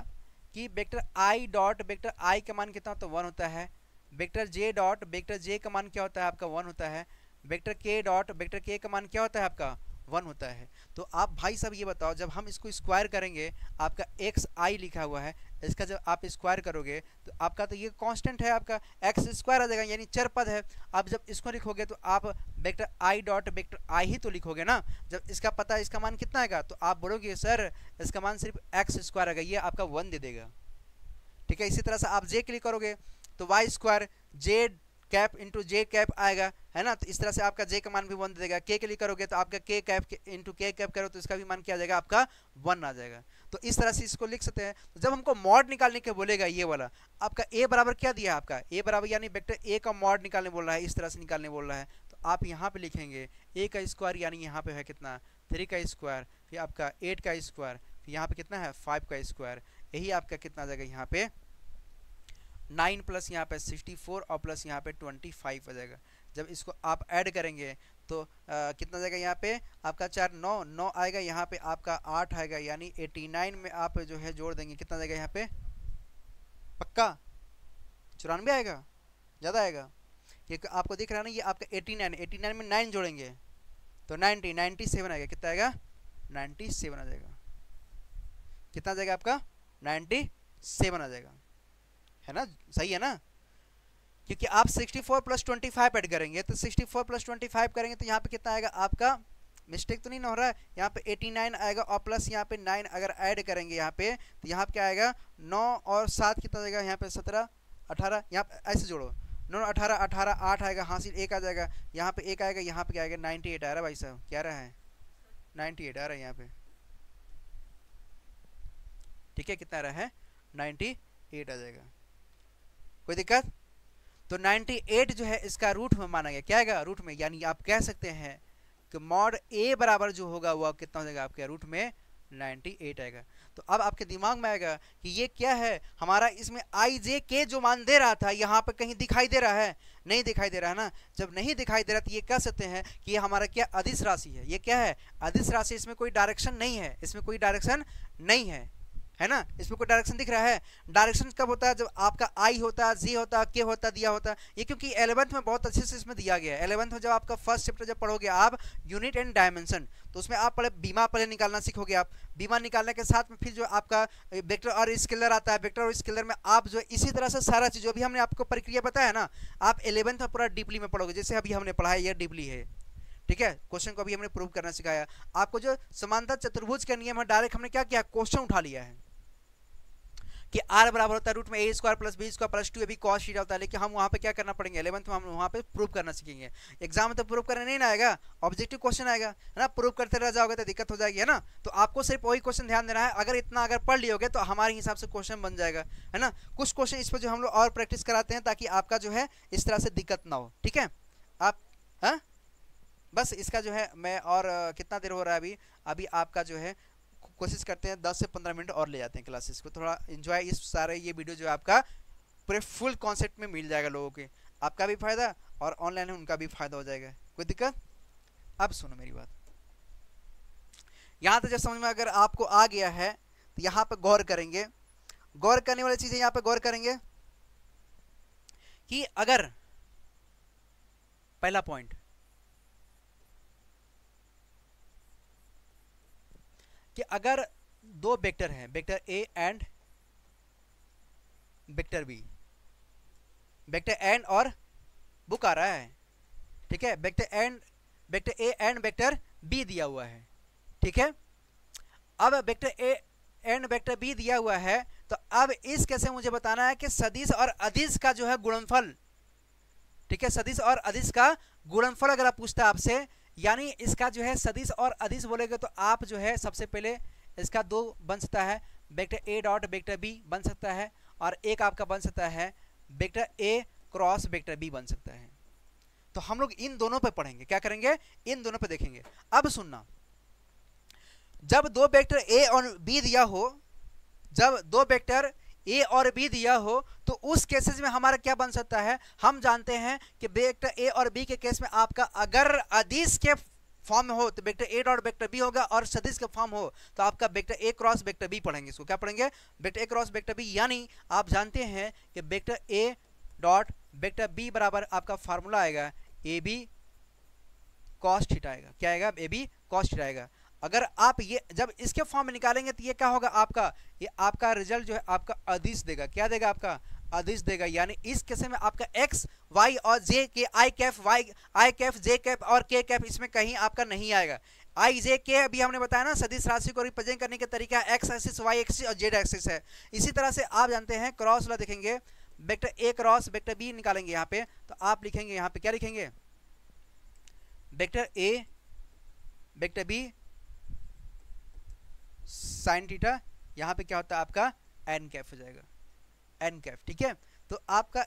कि वेक्टर आई डॉट वेक्टर आई का मान कितना होता है? 1 होता है। वेक्टर जे डॉट वेक्टर जे का मान क्या होता है? आपका 1 होता है। वेक्टर के डॉट वेक्टर के का मान क्या होता है? आपका 1 होता है। तो आप भाई साहब ये बताओ, जब हम इसको स्क्वायर करेंगे, आपका एक्स आई लिखा हुआ है, इसका जब आप स्क्वायर करोगे तो आपका तो ये कांस्टेंट है, आपका एक्स स्क्वायर आ जाएगा, यानी चर पद है। आप जब इसको लिखोगे तो आप वेक्टर आई डॉट वेक्टर आई ही तो लिखोगे ना। जब इसका पता इसका मान कितना आएगा, तो आप बोलोगे सर इसका मान सिर्फ एक्स स्क्वायर आएगा, ये आपका 1 दे देगा, ठीक है। इसी तरह से आप जे के लिए करोगे तो वाई स्क्वायर जे कैप इंटू जे कैप आएगा, है ना। तो इस तरह से आपका जे का मान भी 1 दे देगा। के लिए करोगे तो आपका के कैप इंटू के कैप करो तो इसका भी मान क्या आ जाएगा? आपका 1 आ जाएगा। तो इस तरह से इसको लिख सकते हैं। तो जब हमको मॉड निकालने के बोलेगा ये वाला, आपका ए बराबर क्या दिया है? आपका ए बराबर यानी वेक्टर ए का मॉड निकालने बोल रहा है, इस तरह से निकालने बोल रहा है। तो आप यहाँ पे लिखेंगे ए का स्क्वायर, यानी यहाँ पे है कितना? 3 का स्क्वायर, फिर आपका 8 का स्क्वायर, फिर यहाँ पे कितना है? 5 का स्क्वायर। यही आपका कितना आ जाएगा? यहाँ पे 9 प्लस यहाँ पे 64 और प्लस यहाँ पे 25 आ जाएगा। जब इसको आप ऐड करेंगे तो कितना जाएगा? यहाँ पे आपका 4 9 आएगा, यहाँ पे आपका 8 आएगा, यानी 89 में आप जो है जोड़ देंगे, कितना जाएगा यहाँ पे? पक्का 94 आएगा? ज़्यादा आएगा? ये आपको दिख रहा है ना, ये आपका 89 में 9 जोड़ेंगे तो 97 आएगा। कितना आएगा? 97 आ जाएगा। कितना जाएगा आपका? 97 आ जाएगा, है ना। सही है ना। क्योंकि आप 64 प्लस 25 ऐड करेंगे, तो 64 प्लस 25 करेंगे तो यहाँ पे कितना आएगा आपका, मिस्टेक तो नहीं ना हो रहा है, यहाँ पे 89 आएगा और प्लस यहाँ पे 9 अगर ऐड करेंगे यहाँ पे, तो यहाँ पे क्या आएगा 9 और 7 कितना आएगा यहाँ पे 17 18, यहाँ पे ऐसे जोड़ो 9 18 18 8 आएगा, हासिल 1 आ जाएगा, यहाँ पे 1 आएगा, यहाँ पे क्या आएगा 98 आ रहा है भाई साहब, क्या रहा है 98 आ रहा है यहाँ पे, ठीक है, कितना आ रहा है 98 आ जाएगा, कोई दिक्कत। तो 98 जो है इसका रूट में माना गया, क्या आएगा रूट में, यानी आप कह सकते हैं कि मॉड ए बराबर जो होगा वह कितना हो जाएगा आपके रूट में 98 आएगा। तो अब आपके दिमाग में आएगा कि ये क्या है हमारा, इसमें आई जे के जो मान दे रहा था यहाँ पे कहीं दिखाई दे रहा है, नहीं दिखाई दे रहा है ना, जब नहीं दिखाई दे रहा तो ये कह सकते हैं कि ये हमारा क्या अदिश राशि है, ये क्या है अदिश राशि, इसमें कोई डायरेक्शन नहीं है, इसमें कोई डायरेक्शन नहीं है ना, इसमें कोई डायरेक्शन दिख रहा है। डायरेक्शन कब होता है, जब आपका आई होता है, जी होता है, के होता दिया होता है, ये क्योंकि 11th में बहुत अच्छे से इसमें दिया गया है। 11th में जब आपका फर्स्ट चैप्टर जब पढ़ोगे आप यूनिट एंड डायमेंशन, तो उसमें आप बीमा पहले निकालना सीखोगे, आप बीमा निकालने के साथ में फिर जो आपका वेक्टर और स्केलर आता है, वेक्टर और स्केलर में आप जो इसी तरह से सारा चीज जो भी हमने आपको प्रक्रिया बताया ना, आप 11th में पूरा डीपली में पढ़ोगे, जैसे अभी हमने पढ़ा है ये डीपली है, ठीक है, क्वेश्चन को अभी हमने प्रूव करना सिखाया आपको। जो समांतर चतुर्भुज का नियम है, डायरेक्ट हमने क्या किया, क्वेश्चन उठा लिया है कि r बराबर होता है रूट में a square plus B square plus 2 अभी कॉस थीटा होता है, लेकिन हम वहां पे क्या करना पड़ेंगे 11th में हम वहां पे प्रूव करना सीखेंगे। एग्जाम में तो प्रूव करने नहीं ना आएगा, ऑब्जेक्टिव क्वेश्चन आएगा है ना, प्रूव करते रह जाओगे तो दिक्कत हो जाएगी है ना। तो आपको सिर्फ वही क्वेश्चन ध्यान देना है, अगर इतना अगर पढ़ लियोगे तो हमारे हिसाब से क्वेश्चन बन जाएगा है ना। कुछ क्वेश्चन इस पर जो हम लोग और प्रैक्टिस कराते हैं ताकि आपका जो है इस तरह से दिक्कत ना हो, ठीक है। आप हाँ बस इसका जो है मैं और कितना देर हो रहा है अभी, अभी आपका जो है कोशिश करते हैं 10 से 15 मिनट और ले जाते हैं क्लासेस को, थोड़ा एंजॉय, इस सारे ये वीडियो जो है आपका पूरे फुल कॉन्सेप्ट में मिल जाएगा लोगों के, आपका भी फायदा और ऑनलाइन है उनका भी फायदा हो जाएगा, कोई दिक्कत। अब सुनो मेरी बात, यहाँ तक जब समझ में अगर आपको आ गया है तो यहाँ पे गौर करेंगे, गौर करने वाली चीजें यहाँ पे गौर करेंगे कि अगर पहला पॉइंट कि अगर दो वेक्टर हैं, vector A and vector B, vector and और बुक आ रहा है, ठीक है, vector A and vector B दिया हुआ है, ठीक है। अब vector A and vector B दिया हुआ है, तो अब इस कैसे मुझे बताना है कि सदिश और अदिश का जो है गुणनफल, ठीक है, सदिश और अदिश का गुणनफल अगर आप पूछता है आपसे, यानी इसका जो है सदिश और अदिश बोलेगे तो आप जो है सबसे पहले इसका दो बन सकता है, vector A dot vector B बन सकता है, और एक आपका बन सकता है vector A cross vector B बन सकता है। तो हम लोग इन दोनों पे पढ़ेंगे, क्या करेंगे, इन दोनों पे देखेंगे। अब सुनना, जब दो वेक्टर ए और बी दिया हो, जब दो वेक्टर ए और बी दिया हो, तो उस केसेस में हमारा क्या बन सकता है, हम जानते हैं कि वेक्टर ए और बी के केस में आपका अगर अदिश के फॉर्म में हो तो vector A dot vector B होगा, और सदिश का फॉर्म हो तो आपका vector A cross vector B पढ़ेंगे, इसको क्या पढ़ेंगे, vector A cross vector B. यानी आप जानते हैं कि vector A dot vector B बराबर आपका फार्मूला आएगा ए बी कॉस थीटा आएगा, क्या आएगा, ए बी कॉस थीटा आएगा। अगर आप ये जब इसके फॉर्म में निकालेंगे तो ये क्या होगा आपका, ये आपका रिजल्ट जो है आपका अदिश देगा, क्या देगा आपका अदिश देगा। यानी इस केस में आपका एक्स वाई और जे के आई कैफ वाई आई कैफ जे कैफ और के कैफ इसमें कहीं आपका नहीं आएगा। आई जे के अभी हमने बताया ना सदिश राशि को रिप्रेजेंट करने का तरीका एक्स एक्सिस वाई एक्सिस और जेड एक्सिस है। इसी तरह से आप जानते हैं क्रॉस वाला देखेंगे, vector A cross vector B निकालेंगे यहाँ पे, तो आप लिखेंगे यहाँ पे क्या लिखेंगे, vector A vector B sine theta, यहाँ पे क्या होता है आपका एन कैफ हो जाएगा, एन कैफ, ठीक है। तो आपका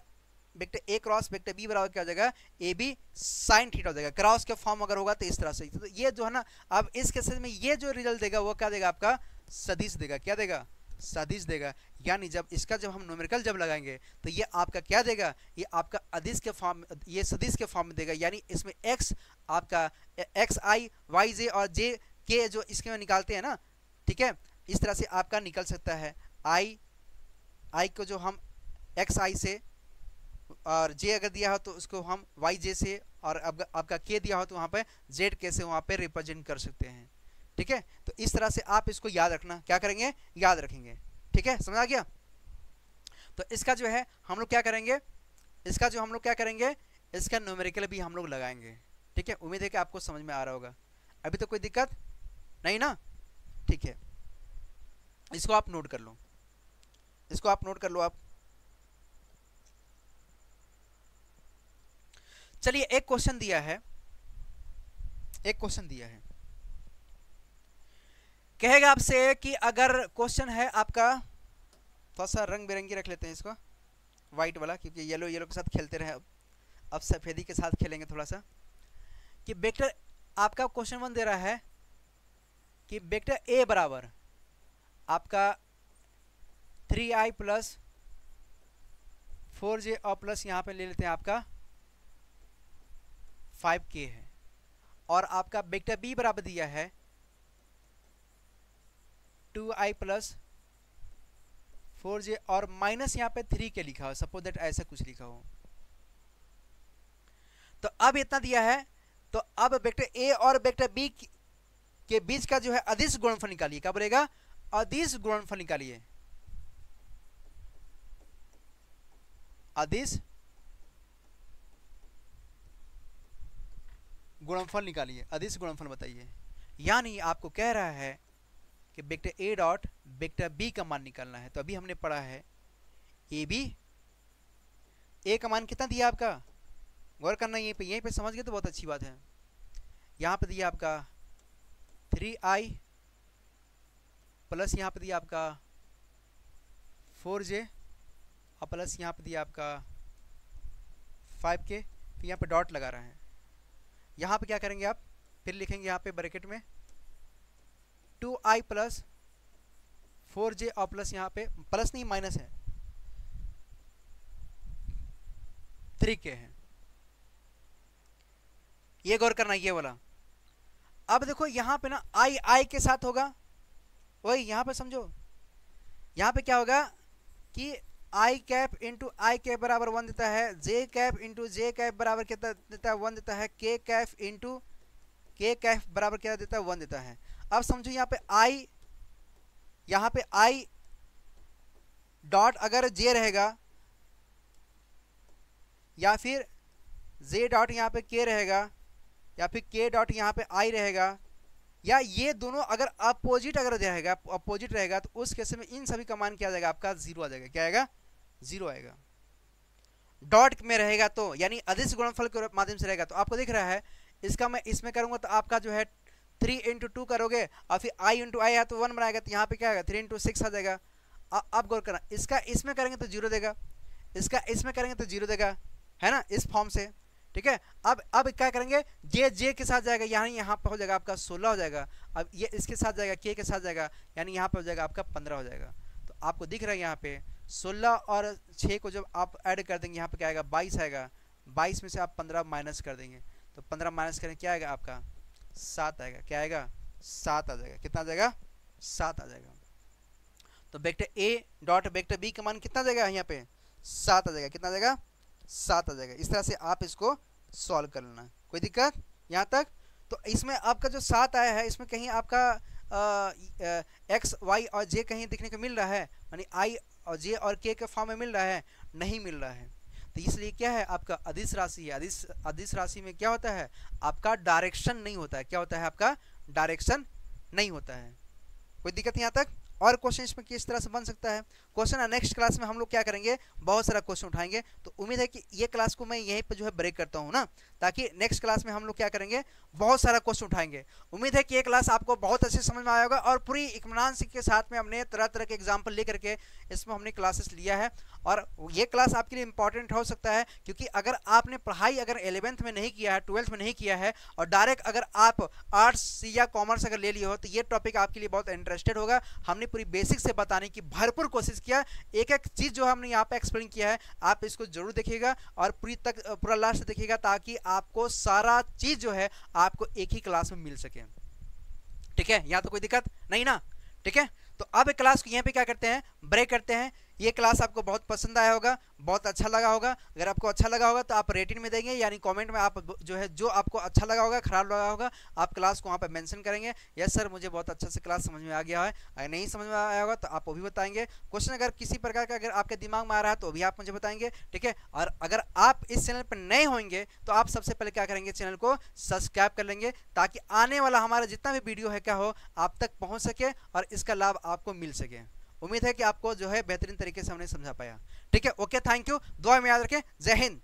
vector A cross vector B बराबर क्या हो जाएगा, ए बी साइन थीटा हो जाएगा। क्रॉस के फॉर्म अगर होगा तो इस तरह से, तो ये जो है ना, अब इस केस में ये जो रिजल्ट देगा वो क्या देगा आपका सदिश देगा, क्या देगा सदिश देगा। यानी जब इसका जब हम न्यूमेरिकल जब लगाएंगे तो ये आपका क्या देगा, ये आपका अदिश के फॉर्म, ये सदिश के फॉर्म में देगा। यानी इसमें एक्स आपका एक्स आई वाई जे और जे के जो इसके में निकालते हैं ना, ठीक है, इस तरह से आपका निकल सकता है आई को जो हम एक्स आई से, और जे अगर दिया हो तो उसको हम वाई जे से, और अब आपका के दिया हो तो वहाँ पे जेड के से वहाँ पे रिप्रेजेंट कर सकते हैं, ठीक है। तो इस तरह से आप इसको याद रखना, क्या करेंगे, याद रखेंगे, ठीक है, समझ आ गया। तो इसका जो है हम लोग क्या करेंगे, इसका जो हम लोग क्या करेंगे, इसका न्यूमेरिकल भी हम लोग लगाएंगे। ठीक है, उम्मीद है कि आपको समझ में आ रहा होगा। अभी तो कोई दिक्कत नहीं ना? ठीक है, इसको आप नोट कर लो, इसको आप नोट कर लो आप। चलिए एक क्वेश्चन दिया है, एक क्वेश्चन दिया है, कहेगा आपसे कि अगर क्वेश्चन है आपका, थोड़ा सा रंग बिरंगी रख लेते हैं इसको, व्हाइट वाला, क्योंकि येलो येलो के साथ खेलते रहे, अब सफेदी के साथ खेलेंगे थोड़ा सा। कि वेक्टर आपका क्वेश्चन 1 दे रहा है कि वेक्टर ए बराबर आपका 3i प्लस 4j और प्लस यहाँ पे ले लेते हैं आपका 5k है, और आपका वेक्टर बी बराबर दिया है 2i प्लस 4j और माइनस यहाँ पे 3k लिखा हो, सपोज दैट ऐसा कुछ लिखा हो। तो अब इतना दिया है, तो अब वेक्टर ए और वेक्टर बी के बीच का जो है अदिश गुणनफल निकालिए। क्या बोलेगा? अदिश गुणनफल निकालिए, अदिश गुणनफल निकालिए, अदिश गुणनफल बताइए। यानी आपको कह रहा है कि vector A dot vector B का मान निकालना है। तो अभी हमने पढ़ा है ए बी, ए का मान कितना दिया आपका, गौर करना, यहीं पे समझ गए तो बहुत अच्छी बात है। यहाँ पे दिया आपका 3i प्लस यहाँ पे दिया आपका 4j और प्लस यहाँ पे दिया आपका 5k, तो यहाँ पे डॉट लगा रहा है। यहाँ पे क्या करेंगे आप, फिर लिखेंगे यहाँ पे ब्रैकेट में 2i प्लस 4j और प्लस यहाँ पे प्लस नहीं माइनस है 3k है। ये गौर करना, ये वाला। अब देखो यहाँ पे ना आई के साथ होगा, वही यहाँ पे समझो, यहाँ पे क्या होगा कि आई कैप इंटू आई कैप बराबर 1 देता है, जे कैप इंटू जे कैप बराबर कितना देता है 1 देता है, के कैप इंटू के कैप बराबर क्या देता है 1 देता है। अब समझो यहाँ पे आई, यहाँ पे आई डॉट अगर जे रहेगा या फिर जे डॉट यहाँ पे के रहेगा या फिर के डॉट यहाँ पे आई रहेगा, या ये दोनों अगर अपोजिट अगर रहेगा, अपोजिट रहेगा, तो उस केस में इन सभी का मान क्या आ जाएगा आपका 0 आ जाएगा। क्या आएगा? 0 आएगा। डॉट में रहेगा तो यानी अदिश गुणनफल के माध्यम से रहेगा। तो आपको दिख रहा है, इसका मैं इसमें करूंगा तो आपका जो है 3 इंटू 2 करोगे और फिर i इंटू आई है तो 1 बनाएगा, तो यहाँ पे क्या आएगा 3 इंटू 6 आ जाएगा। अब गौर करना, इसका इसमें करेंगे तो 0 देगा, इसका इसमें करेंगे तो 0 देगा, है ना, इस फॉर्म से। ठीक है, अब क्या करेंगे, जे के साथ जाएगा, यहाँ पे हो जाएगा आपका 16 हो जाएगा। अब ये इसके साथ जाएगा, के साथ जाएगा, यानी यहाँ पे हो जाएगा आपका 15 हो जाएगा। तो आपको दिख रहा है यहाँ पे 16 और 6 को जब आप ऐड कर देंगे यहाँ पे क्या आएगा 22 आएगा, 22 में से आप 15 माइनस कर देंगे, तो 15 माइनस करें क्या आएगा आपका 7 आएगा। क्या आएगा? 7 आ जाएगा। कितना आ जाएगा? 7 आ जाएगा। तो vector A dot vector B का मान कितना जाएगा यहाँ पे 7 आ जाएगा। कितना आ जाएगा? 7 आ जाएगा। इस तरह से आप इसको सॉल्व कर लेना, कोई दिक्कत यहाँ तक? तो इसमें आपका जो 7 आया है, इसमें कहीं आपका एक्स वाई और जे कहीं दिखने को मिल रहा है, यानी आई और जे और के फॉर्म में मिल रहा है? नहीं मिल रहा है। तो इसलिए क्या है, आपका अदिश राशि है। अदिश राशि में क्या होता है, आपका डायरेक्शन नहीं होता है। क्या होता है? आपका डायरेक्शन नहीं होता है। कोई दिक्कत यहाँ तक? और क्वेश्चन इसमें किस तरह से बन सकता है, क्वेश्चन नेक्स्ट क्लास में हम लोग क्या करेंगे, बहुत सारा क्वेश्चन उठाएंगे। तो उम्मीद है कि ये क्लास को मैं यहीं पर जो है ब्रेक करता हूँ ना, ताकि नेक्स्ट क्लास में हम लोग क्या करेंगे, बहुत सारा क्वेश्चन उठाएंगे। उम्मीद है कि ये क्लास आपको बहुत अच्छे समझ में आया होगा, और पूरी इत्मीनान के साथ में हमने तरह तरह के एग्जाम्पल लेकर के इसमें हमने क्लासेस लिया है। और ये क्लास आपके लिए इंपॉर्टेंट हो सकता है, क्योंकि अगर आपने पढ़ाई अगर 11th में नहीं किया है, 12th में नहीं किया है, और डायरेक्ट अगर आप आर्ट्स या कॉमर्स अगर ले लिए हो, तो ये टॉपिक आपके लिए बहुत इंटरेस्टेड होगा। हमने पूरी बेसिक से बताने की भरपूर कोशिश किया, एक एक चीज़ जो हमने यहाँ पे एक्सप्लेन किया है, आप इसको जरूर देखिएगा और पूरा लास्ट देखिएगा, ताकि आपको सारा चीज़ जो है आपको एक ही क्लास में मिल सके। ठीक है, यहाँ तो कोई दिक्कत नहीं ना? ठीक है, तो अब क्लास को यहाँ पे क्या करते हैं, ब्रेक करते हैं। ये क्लास आपको बहुत पसंद आया होगा, बहुत अच्छा लगा होगा। अगर आपको अच्छा लगा होगा तो आप रेटिंग में देंगे, यानी कमेंट में आप जो है जो आपको अच्छा लगा होगा, खराब लगा होगा, आप क्लास को वहाँ पे मेंशन करेंगे, यस सर मुझे बहुत अच्छा से क्लास समझ में आ गया है। अगर नहीं समझ में आया होगा तो आप वो भी बताएंगे। क्वेश्चन अगर किसी प्रकार का अगर आपके दिमाग में आ रहा है तो भी आप मुझे बताएंगे, ठीक है। और अगर आप इस चैनल पर नए होंगे तो आप सबसे पहले क्या करेंगे, चैनल को सब्सक्राइब कर लेंगे, ताकि आने वाला हमारा जितना भी वीडियो है क्या हो आप तक पहुंच सके और इसका लाभ आपको मिल सके। उम्मीद है कि आपको जो है बेहतरीन तरीके से हमने समझा पाया, ठीक है। ओके, थैंक यू, दुआ में याद रखें। जय हिंद।